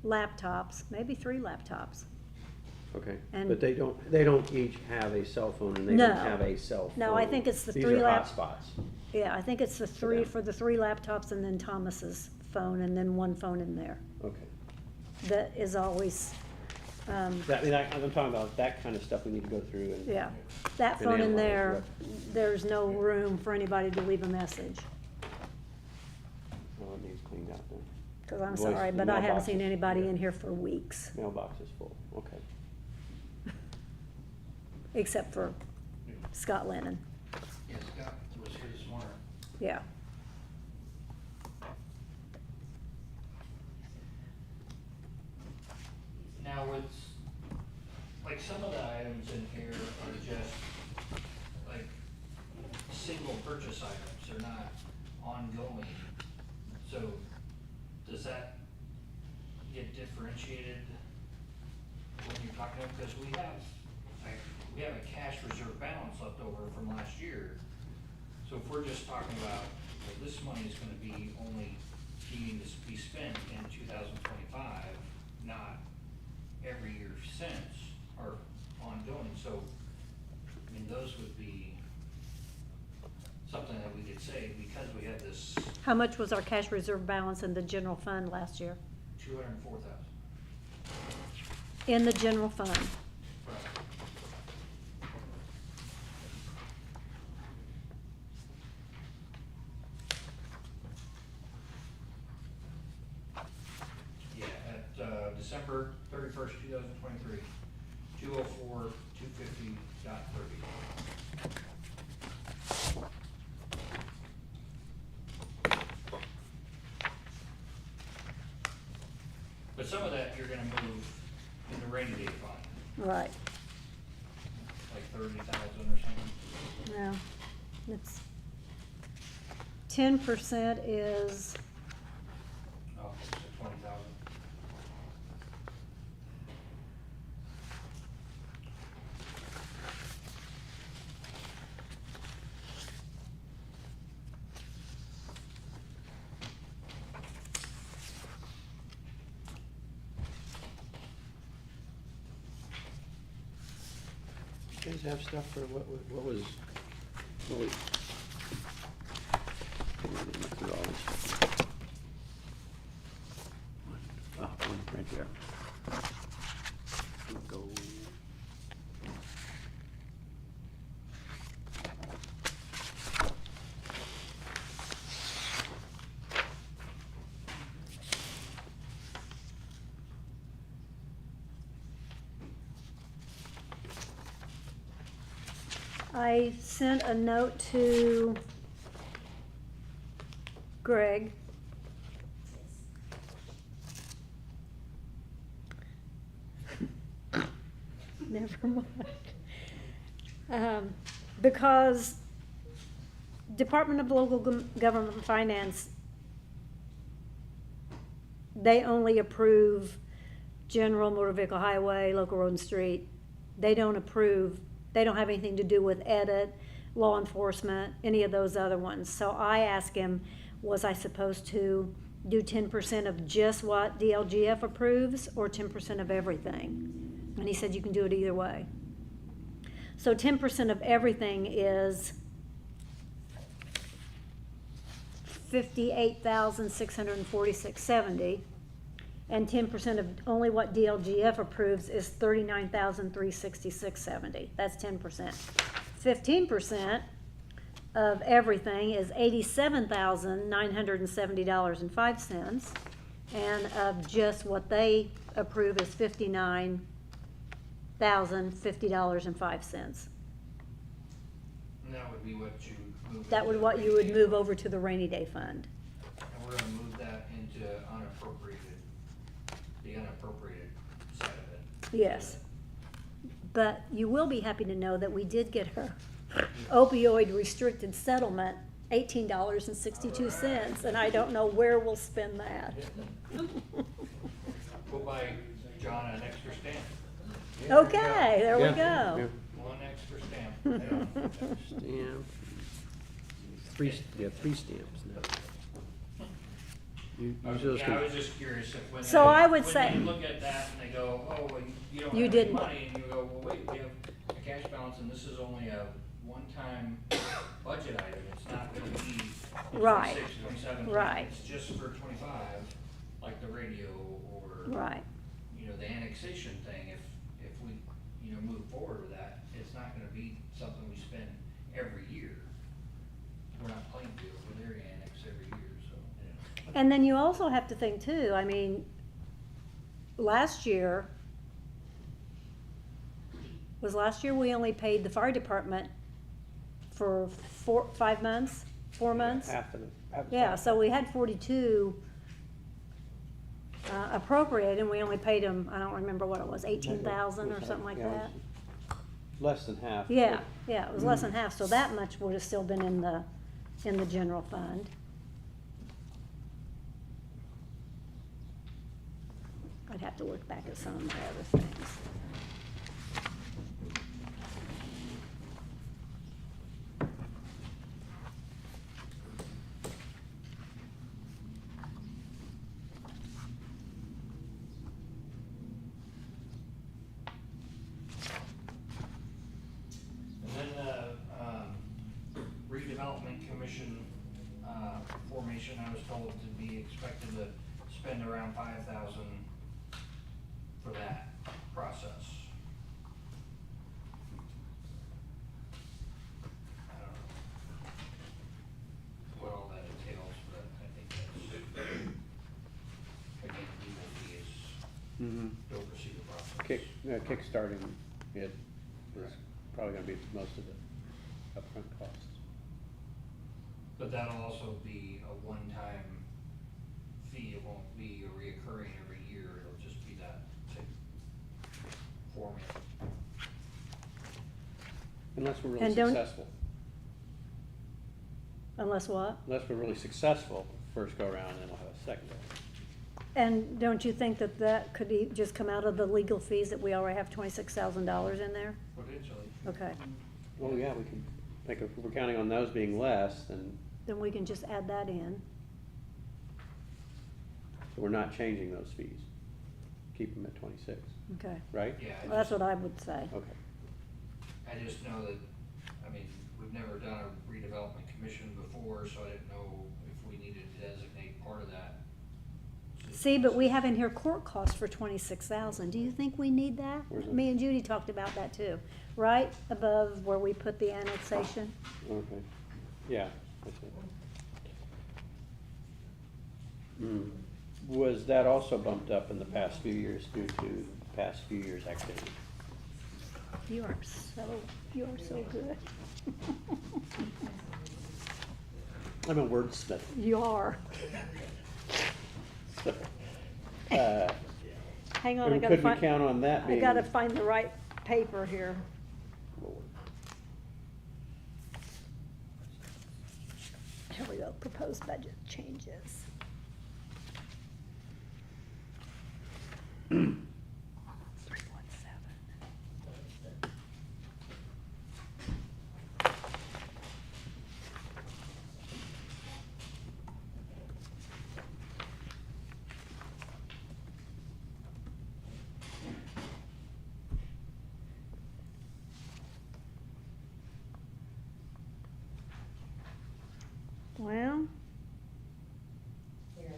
[SPEAKER 2] laptops, maybe 3 laptops.
[SPEAKER 3] Okay,
[SPEAKER 2] And-
[SPEAKER 3] but they don't each have a cell phone and they
[SPEAKER 2] No.
[SPEAKER 3] don't have a cell phone.
[SPEAKER 2] No, I think it's the
[SPEAKER 3] These
[SPEAKER 2] 3
[SPEAKER 3] are
[SPEAKER 2] lap-
[SPEAKER 3] hotspots.
[SPEAKER 2] Yeah, I think it's the 3
[SPEAKER 3] them.
[SPEAKER 2] for the 3 laptops and then Thomas's phone and then one phone in there.
[SPEAKER 3] Okay.
[SPEAKER 2] That is always,
[SPEAKER 3] I'm talking about that kind of stuff we need to go through and.
[SPEAKER 2] yeah. That
[SPEAKER 3] And
[SPEAKER 2] phone in
[SPEAKER 3] analyze
[SPEAKER 2] there, there's no room for anybody to leave a message.
[SPEAKER 3] Well, it needs cleaned out then.
[SPEAKER 2] Because I'm
[SPEAKER 3] Voice-
[SPEAKER 2] sorry,
[SPEAKER 3] the
[SPEAKER 2] but I haven't
[SPEAKER 3] mailbox
[SPEAKER 2] seen
[SPEAKER 3] is-
[SPEAKER 2] anybody
[SPEAKER 3] yeah.
[SPEAKER 2] in here for weeks,
[SPEAKER 3] Mailbox is full, okay.
[SPEAKER 2] except for Scott Lennon.
[SPEAKER 1] Yes, Scott was here this morning.
[SPEAKER 2] Yeah.
[SPEAKER 1] Now, with, like, some of the items in here are just, like, single purchase items, they're not ongoing. So, does that get differentiated when you're talking about, because we have a cash reserve balance left over from last year. So if we're just talking about, well, this money is gonna be only needing to be spent in 2025, not every year since, or ongoing, so, I mean, those would be something that we could say, because we had this
[SPEAKER 2] How much was our cash reserve balance in the general fund last year?
[SPEAKER 1] 204,000.
[SPEAKER 2] In the general fund.
[SPEAKER 1] Yeah, at, December 31st, 2023, 204, 250.30. But some of that you're gonna move in the rainy day fund,
[SPEAKER 2] Right.
[SPEAKER 1] like 30,000 or something.
[SPEAKER 2] Yeah. It's 10% is,
[SPEAKER 1] Oh, so 20,000.
[SPEAKER 3] You guys have stuff for what we? Through all this. One right there. Go.
[SPEAKER 2] I sent a note to Greg. Never mind. Because Department of Local Government and Finance, they only approve general motor vehicle highway, local road and street. They don't approve, they don't have anything to do with edit, law enforcement, any of those other ones. So I asked him, was I supposed to do 10% of just what DLGF approves or 10% of everything? And he said you can do it either way. So 10% of everything is $58,646.70. And 10% of only what DLGF approves is $39,366.70. That's 10%. 15% of everything is $87,970.05. And of just what they approve is $59,050.05.
[SPEAKER 1] And that would be what you move.
[SPEAKER 2] That would
[SPEAKER 1] into
[SPEAKER 2] what
[SPEAKER 1] the
[SPEAKER 2] you would
[SPEAKER 1] rainy
[SPEAKER 2] move
[SPEAKER 1] day.
[SPEAKER 2] over to the rainy day fund.
[SPEAKER 1] And we're gonna move that into unappropriated, the unappropriated side of it.
[SPEAKER 2] Yes. But you will be happy to know that we did get her opioid restricted settlement, $18.62, and I don't know where we'll spend that.
[SPEAKER 1] We'll buy John an extra stamp,
[SPEAKER 2] Okay, there we
[SPEAKER 3] Yeah,
[SPEAKER 2] go.
[SPEAKER 1] one extra stamp.
[SPEAKER 3] yeah. Stamp. Three stamps now. Use those
[SPEAKER 1] Yeah, I was just curious if when
[SPEAKER 2] So
[SPEAKER 1] they,
[SPEAKER 2] I would
[SPEAKER 1] when
[SPEAKER 2] say-
[SPEAKER 1] they look at that and they go, oh, well, you don't
[SPEAKER 2] You
[SPEAKER 1] have any
[SPEAKER 2] didn't.
[SPEAKER 1] money, and you go, well, wait, we have a cash balance and this is only a one-time budget item, it's not gonna be in
[SPEAKER 2] Right.
[SPEAKER 1] 26, 27,
[SPEAKER 2] Right.
[SPEAKER 1] it's just for 25, like the radio or,
[SPEAKER 2] Right,
[SPEAKER 1] you know, the annexation thing, if we, you know, move forward with that, it's not gonna be something we spend every year. We're not Plainfield, we're there annex every year, so.
[SPEAKER 2] and then you also have to think too, I mean, last year we only paid the fire department for 5 months, 4 months?
[SPEAKER 3] half of it.
[SPEAKER 2] Yeah, so we had 42 appropriated, and we only paid them, I don't remember what it was, 18,000 or something like
[SPEAKER 3] Yeah, it
[SPEAKER 2] that?
[SPEAKER 3] was Less than half.
[SPEAKER 2] Yeah, yeah, it was less than half, so that much would have still been in the general fund. I'd have to look back at some of my other things.
[SPEAKER 1] And then, redevelopment commission, formation, I was told to be expected to spend around 5,000 for that process. I don't know what all that entails, but I think that's, again, legal fees
[SPEAKER 3] Mm-hmm.
[SPEAKER 1] to oversee the process.
[SPEAKER 3] Kickstarting it is probably gonna be most of the upfront costs.
[SPEAKER 1] But that'll also be a one-time fee, it won't be a reoccurring every year, it'll just be that same formula.
[SPEAKER 3] Unless we're really
[SPEAKER 2] And don't-
[SPEAKER 3] successful.
[SPEAKER 2] Unless what?
[SPEAKER 3] Unless we're really successful first go around, then we'll have a second go.
[SPEAKER 2] And don't you think that that could just come out of the legal fees that we already have $26,000 in there?
[SPEAKER 1] Potentially.
[SPEAKER 2] Okay,
[SPEAKER 3] Well, yeah, we can, like, if we're counting on those being less, then
[SPEAKER 2] then we can just add that in.
[SPEAKER 3] we're not changing those fees. Keep them at 26,
[SPEAKER 2] Okay,
[SPEAKER 3] right?
[SPEAKER 1] Yeah,
[SPEAKER 2] well, that's what I would say.
[SPEAKER 3] Okay.
[SPEAKER 1] I just know that, I mean, we've never done a redevelopment commission before, so I didn't know if we needed to designate part of that.
[SPEAKER 2] See, but we have in here court costs for 26,000. Do you think we need that?
[SPEAKER 3] Where's that?
[SPEAKER 2] Me and Judy talked about that too. Right above where we put the annexation.
[SPEAKER 3] Okay, yeah, that's it. Was that also bumped up in the past few years due to past few years' activity?
[SPEAKER 2] You are so good.
[SPEAKER 3] I'm a wordsmith.
[SPEAKER 2] You are. Hang on, I
[SPEAKER 3] And
[SPEAKER 2] gotta
[SPEAKER 3] could we
[SPEAKER 2] find.
[SPEAKER 3] count on that
[SPEAKER 2] I
[SPEAKER 3] being?
[SPEAKER 2] gotta find the right paper here. Here we go, proposed budget changes. Well,
[SPEAKER 6] Here.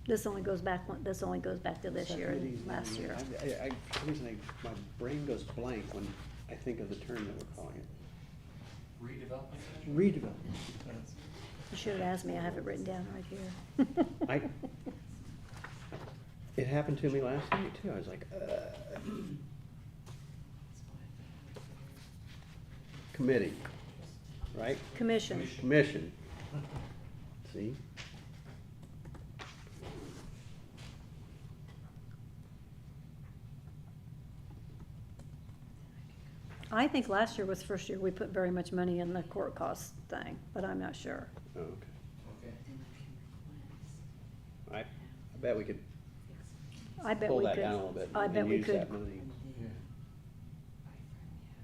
[SPEAKER 2] this only goes back to this year and last year.
[SPEAKER 3] For some reason, my brain goes blank when I think of the term that we're calling it.
[SPEAKER 1] Redevelopment?
[SPEAKER 3] Redevelopment.
[SPEAKER 2] You should have asked me, I have it written down right here.
[SPEAKER 3] It happened to me last night too, I was like, committee, right?
[SPEAKER 2] Commission.
[SPEAKER 3] Commission. See?
[SPEAKER 2] I think last year was the first year we put very much money in the court cost thing, but I'm not sure.
[SPEAKER 3] Oh, okay.
[SPEAKER 1] Okay.
[SPEAKER 3] I bet we could
[SPEAKER 2] I bet
[SPEAKER 3] pull
[SPEAKER 2] we
[SPEAKER 3] that
[SPEAKER 2] could.
[SPEAKER 3] down a little bit
[SPEAKER 2] I bet
[SPEAKER 3] and
[SPEAKER 2] we
[SPEAKER 3] use
[SPEAKER 2] could.
[SPEAKER 3] that money.
[SPEAKER 5] Yeah.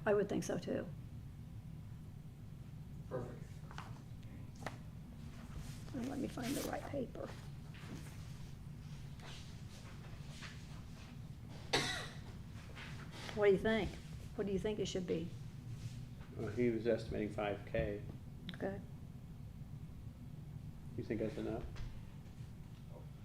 [SPEAKER 2] I would think so too.
[SPEAKER 1] Perfect.
[SPEAKER 2] And let me find the right paper. What do you think? What do you think it should be?
[SPEAKER 3] He was estimating 5K.
[SPEAKER 2] Okay.
[SPEAKER 3] You think that's enough?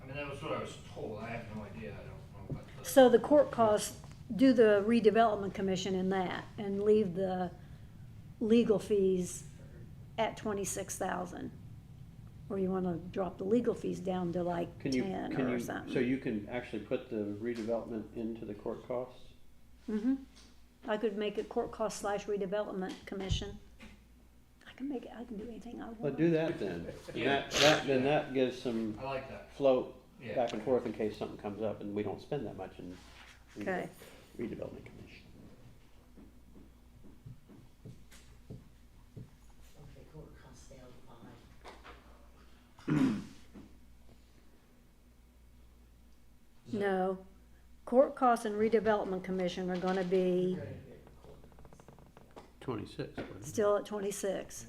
[SPEAKER 1] I mean, that was what I was told, I have no idea, I don't know about the.
[SPEAKER 2] So the court costs, do the redevelopment commission in that and leave the legal fees at 26,000. Or you wanna drop the legal fees down to like
[SPEAKER 3] Can
[SPEAKER 2] 10
[SPEAKER 3] you,
[SPEAKER 2] or something?
[SPEAKER 3] so you can actually put the redevelopment into the court costs?
[SPEAKER 2] Mm-hmm. I could make it court cost / redevelopment commission. I can make it, I can do anything I want.
[SPEAKER 3] Well, do that then.
[SPEAKER 1] Yeah.
[SPEAKER 3] Then that gives some
[SPEAKER 1] I like that,
[SPEAKER 3] float
[SPEAKER 1] yeah.
[SPEAKER 3] back and forth in case something comes up and we don't spend that much in
[SPEAKER 2] Okay.
[SPEAKER 3] redevelopment commission.
[SPEAKER 6] Okay, court costs down to 5.
[SPEAKER 2] No, court costs and redevelopment commission are gonna be
[SPEAKER 3] 26. wasn't it?
[SPEAKER 2] still at 26.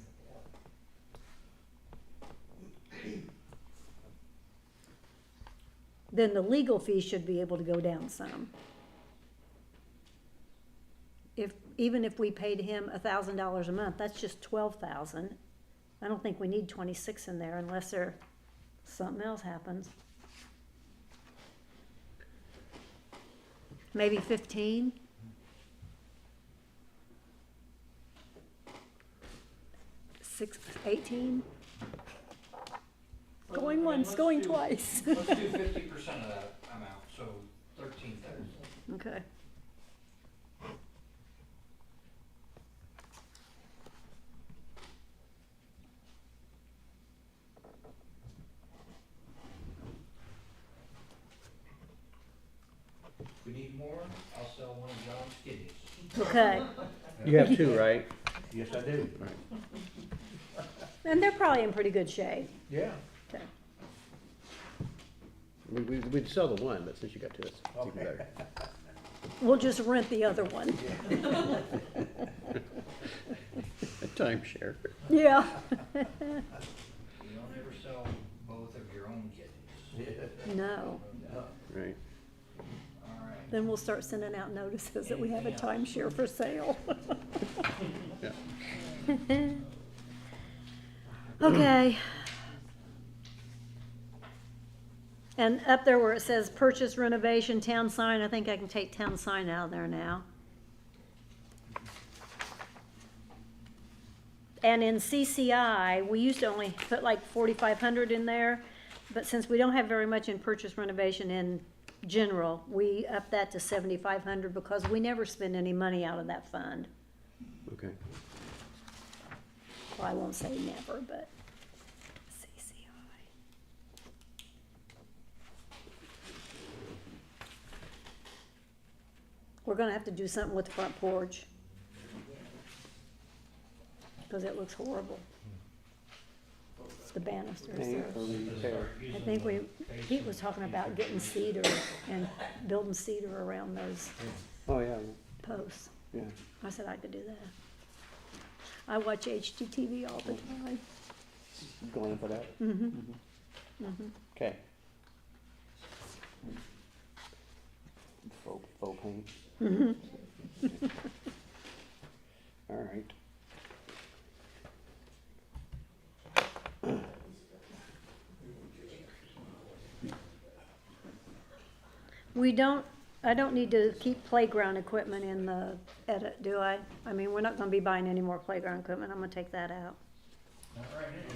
[SPEAKER 2] Then the legal fee should be able to go down some. Even if we paid him $1,000 a month, that's just 12,000. I don't think we need 26 in there unless something else happens. Maybe 15? Six, 18?
[SPEAKER 1] Well,
[SPEAKER 2] Going
[SPEAKER 1] I mean,
[SPEAKER 2] once,
[SPEAKER 1] let's
[SPEAKER 2] going
[SPEAKER 1] do-
[SPEAKER 2] twice.
[SPEAKER 1] Let's do 50% of that amount, so 13,000.
[SPEAKER 2] Okay.
[SPEAKER 1] If we need more, I'll sell one of John's kidneys.
[SPEAKER 2] Okay,
[SPEAKER 3] You have two, right?
[SPEAKER 5] Yes, I do.
[SPEAKER 2] and they're probably in pretty good shape.
[SPEAKER 5] Yeah.
[SPEAKER 2] Okay.
[SPEAKER 3] We'd sell the one, but since you got two, it's even
[SPEAKER 5] Okay.
[SPEAKER 3] better.
[SPEAKER 2] We'll just rent the other one.
[SPEAKER 3] A timeshare.
[SPEAKER 2] Yeah.
[SPEAKER 1] You don't ever sell both of your own kidneys.
[SPEAKER 2] No,
[SPEAKER 3] Right.
[SPEAKER 1] All right.
[SPEAKER 2] then we'll start sending out notices that we have a timeshare for sale.
[SPEAKER 3] Yeah.
[SPEAKER 2] Okay. And up there where it says purchase renovation, town sign, I think I can take town sign out of there now. And in CCI, we used to only put like 4,500 in there, but since we don't have very much in purchase renovation in general, we upped that to 7,500 because we never spend any money out of that fund.
[SPEAKER 3] Okay.
[SPEAKER 2] Well, I won't say never, but CCI. We're gonna have to do something with the front porch. Cause it looks horrible. The banisters
[SPEAKER 3] Paint
[SPEAKER 2] there.
[SPEAKER 3] or repair.
[SPEAKER 2] I think Pete was talking about getting cedar and building cedar around those
[SPEAKER 3] Oh, yeah,
[SPEAKER 2] posts.
[SPEAKER 3] yeah.
[SPEAKER 2] I said I could do that. I watch HGTV all the time.
[SPEAKER 3] Going in for that?
[SPEAKER 2] Mm-hmm.
[SPEAKER 3] Okay. Faux paint.
[SPEAKER 2] Mm-hmm.
[SPEAKER 3] All right.
[SPEAKER 2] I don't need to keep playground equipment in the edit, do I? I mean, we're not gonna be buying any more playground equipment, I'm gonna take that out.
[SPEAKER 1] Not right now.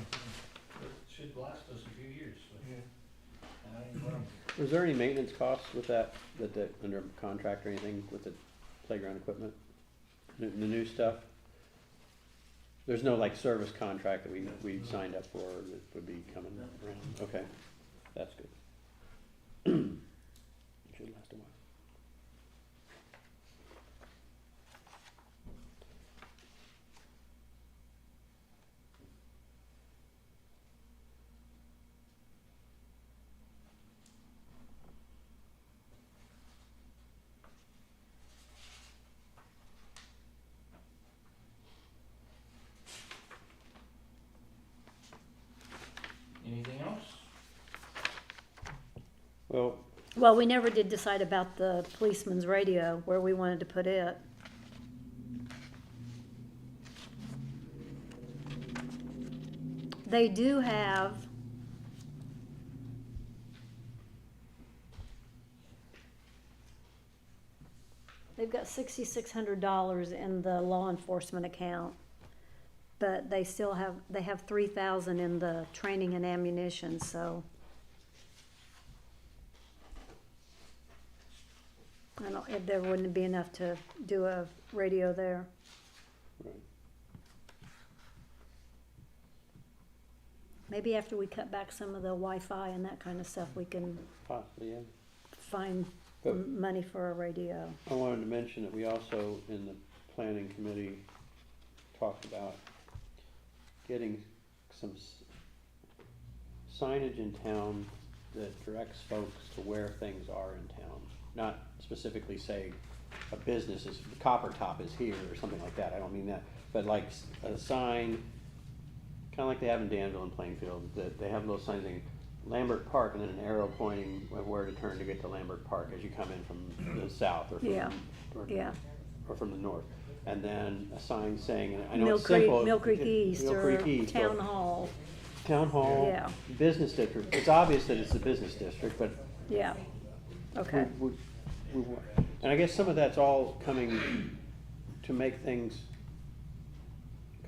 [SPEAKER 1] It should last us a few years, but I ain't gonna.
[SPEAKER 3] Was there any maintenance costs with that under contract or anything with the playground equipment? The new stuff? There's no like service contract that we signed up for that would be coming around, okay, that's good. Should last a while.
[SPEAKER 1] Anything else?
[SPEAKER 3] Well,
[SPEAKER 2] we never did decide about the policeman's radio, where we wanted to put it. They do have, they've got $6,600 in the law enforcement account, but they still have, they have 3,000 in the training and ammunition, so. I don't, if there wouldn't be enough to do a radio there.
[SPEAKER 3] right.
[SPEAKER 2] Maybe after we cut back some of the Wi-Fi and that kind of stuff, we can
[SPEAKER 3] Possibly, yeah.
[SPEAKER 2] find
[SPEAKER 3] But-
[SPEAKER 2] money for a radio.
[SPEAKER 3] I wanted to mention that we also, in the planning committee, talked about getting some signage in town that directs folks to where things are in town. Not specifically say a business is, the Copper Top is here or something like that, I don't mean that. But like a sign, kinda like they have in Danville and Plainfield, that they have little signs saying Lambert Park and then an arrow pointing where to turn to get to Lambert Park as you come in from the south or from,
[SPEAKER 2] Yeah.
[SPEAKER 3] or,
[SPEAKER 2] Yeah,
[SPEAKER 3] or from the north. And then a sign saying, and I know
[SPEAKER 2] Mill
[SPEAKER 3] it's
[SPEAKER 2] Creek,
[SPEAKER 3] simple.
[SPEAKER 2] Mill Creek East
[SPEAKER 3] Mill
[SPEAKER 2] or
[SPEAKER 3] Creek East, or
[SPEAKER 2] Town Hall,
[SPEAKER 3] Town Hall,
[SPEAKER 2] Yeah.
[SPEAKER 3] business district. It's obvious that it's a business district, but
[SPEAKER 2] yeah, okay.
[SPEAKER 3] and I guess some of that's all coming to make things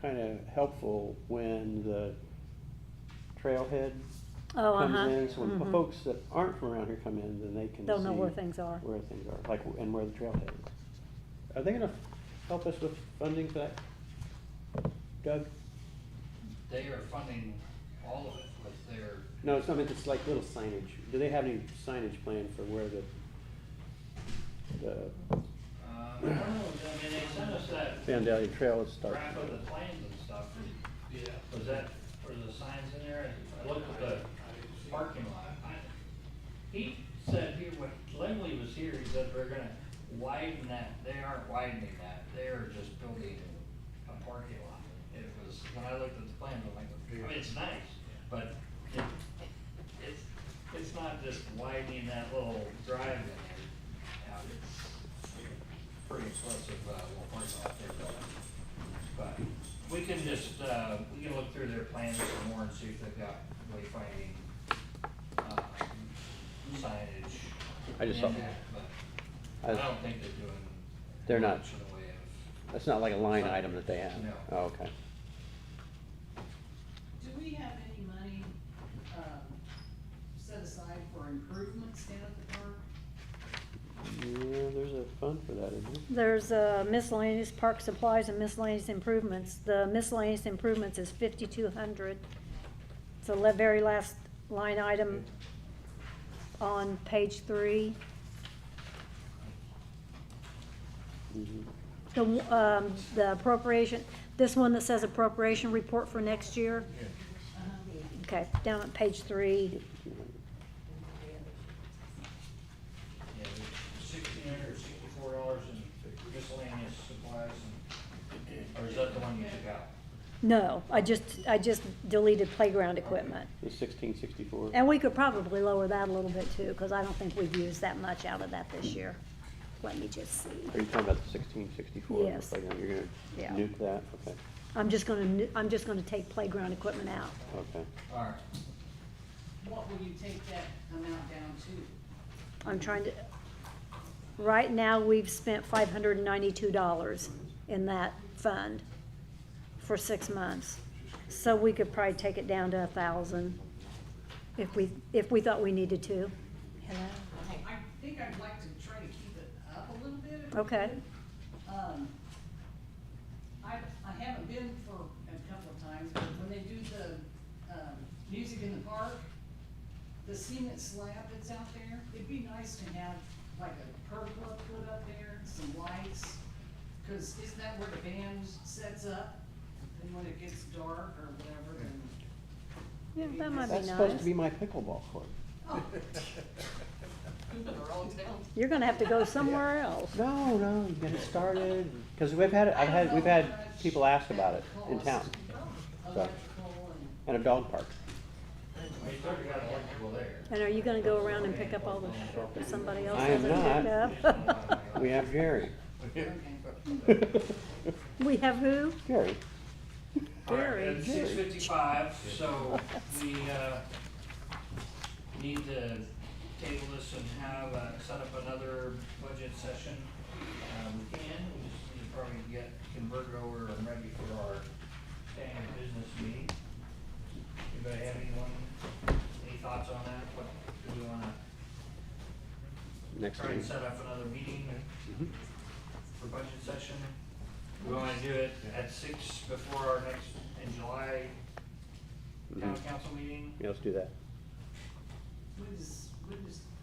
[SPEAKER 3] kinda helpful when the trailhead
[SPEAKER 2] Oh,
[SPEAKER 3] comes
[SPEAKER 2] uh-huh.
[SPEAKER 3] in. So when
[SPEAKER 2] Mhm.
[SPEAKER 3] folks that aren't from around here come in, then they can see.
[SPEAKER 2] Don't know where things are.
[SPEAKER 3] Where things are, like, and where the trailhead is. Are they gonna help us with funding for that, Doug?
[SPEAKER 1] They are funding all of it with their,
[SPEAKER 3] No, it's not, it's like little signage. Do they have any signage plan for where the,
[SPEAKER 1] I don't know, I mean, they sent us that
[SPEAKER 3] Vandalia Trail starts?
[SPEAKER 1] graph of the plans and stuff. Was that, were the signs in there? I looked at the parking lot. He said here, when Lemley was here, he said they're gonna widen that. They aren't widening that. They're just building a parking lot. It was, when I looked at the plans, I'm like, I mean, it's nice, but it's not just widening that little drive in there. Yeah, it's pretty impressive, little parking lot they're building. But we can just, we can look through their plans some more and see if they've got wayfinding, signage.
[SPEAKER 3] I just
[SPEAKER 1] in
[SPEAKER 3] thought-
[SPEAKER 1] that, but I
[SPEAKER 3] I-
[SPEAKER 1] don't think they're doing.
[SPEAKER 3] They're not.
[SPEAKER 1] much in the way of.
[SPEAKER 3] That's not like a line item that they have?
[SPEAKER 1] No.
[SPEAKER 3] Oh, okay.
[SPEAKER 4] Do we have any money, set aside for improvements down at the park?
[SPEAKER 3] Yeah, there's a fund for that, isn't there?
[SPEAKER 2] There's miscellaneous park supplies and miscellaneous improvements. The miscellaneous improvements is 5,200. It's the very last line item on page 3.
[SPEAKER 3] Mhm.
[SPEAKER 2] The appropriation, this one that says appropriation report for next year. Okay, down on page 3.
[SPEAKER 1] Yeah, there's $1,664 in miscellaneous supplies and, or is that the one you took out?
[SPEAKER 2] No, I just deleted playground equipment.
[SPEAKER 3] The 1664?
[SPEAKER 2] And we could probably lower that a little bit too, because I don't think we've used that much out of that this year. Let me just see.
[SPEAKER 3] Are you talking about the 1664?
[SPEAKER 2] Yes.
[SPEAKER 3] You're
[SPEAKER 2] Yeah.
[SPEAKER 3] gonna nuke that? Okay,
[SPEAKER 2] I'm just gonna take playground equipment out.
[SPEAKER 3] okay.
[SPEAKER 1] All right.
[SPEAKER 4] What will you take that amount down to?
[SPEAKER 2] I'm trying to, right now, we've spent $592 in that fund for 6 months. So we could probably take it down to 1,000 if we thought we needed to. Hello?
[SPEAKER 4] I think I'd like to try to keep it up a little bit. if we
[SPEAKER 2] Okay.
[SPEAKER 4] could. I haven't been for an music in the park, the cement slab that's out there, it'd be nice to have like a pergola put up there, some lights. Cause isn't that where the band sets up? And when it gets dark or whatever, then.
[SPEAKER 2] Yeah, that might be
[SPEAKER 3] That's supposed to
[SPEAKER 2] nice.
[SPEAKER 3] be my pickleball court.
[SPEAKER 4] Oh. The wrong town.
[SPEAKER 2] You're gonna have to go somewhere else.
[SPEAKER 3] No, you get it started, cause we've had people ask about it in town,
[SPEAKER 4] Electrical and.
[SPEAKER 3] and a dog park.
[SPEAKER 1] Well, you already got electrical there.
[SPEAKER 2] And are you gonna go around and pick up all the shit that somebody else
[SPEAKER 3] I am
[SPEAKER 2] hasn't picked up?
[SPEAKER 3] We have Jerry.
[SPEAKER 4] Okay.
[SPEAKER 2] We have who?
[SPEAKER 3] Jerry.
[SPEAKER 1] All right,
[SPEAKER 2] Jerry.
[SPEAKER 1] it's 6:55, so we, need to table this and have, set up another budget session. We just need to probably get converted over and ready for our standard business meeting. Anybody have any thoughts on that? What, do we wanna
[SPEAKER 3] Next
[SPEAKER 1] try and
[SPEAKER 3] meeting.
[SPEAKER 1] set up another meeting
[SPEAKER 3] Mhm.
[SPEAKER 1] for budget session? We wanna do it at 6 before our next, in July, town
[SPEAKER 3] Mhm.
[SPEAKER 1] council meeting?
[SPEAKER 3] Yeah, let's do that.
[SPEAKER 4] When does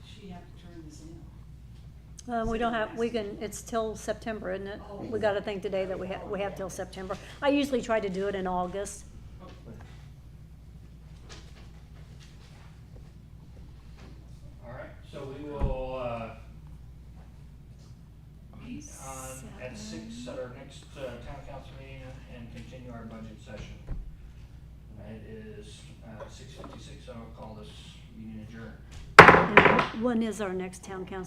[SPEAKER 4] she have to turn this in?
[SPEAKER 2] We don't have, we can, it's till September, isn't it? We gotta think today that we have till September. I usually try to do it in August.
[SPEAKER 1] All right, so we will, meet on, at 6 at our next, town council meeting and continue our budget session. It is, 6:56, so I'll call this meeting adjourned.
[SPEAKER 2] And when is our next town council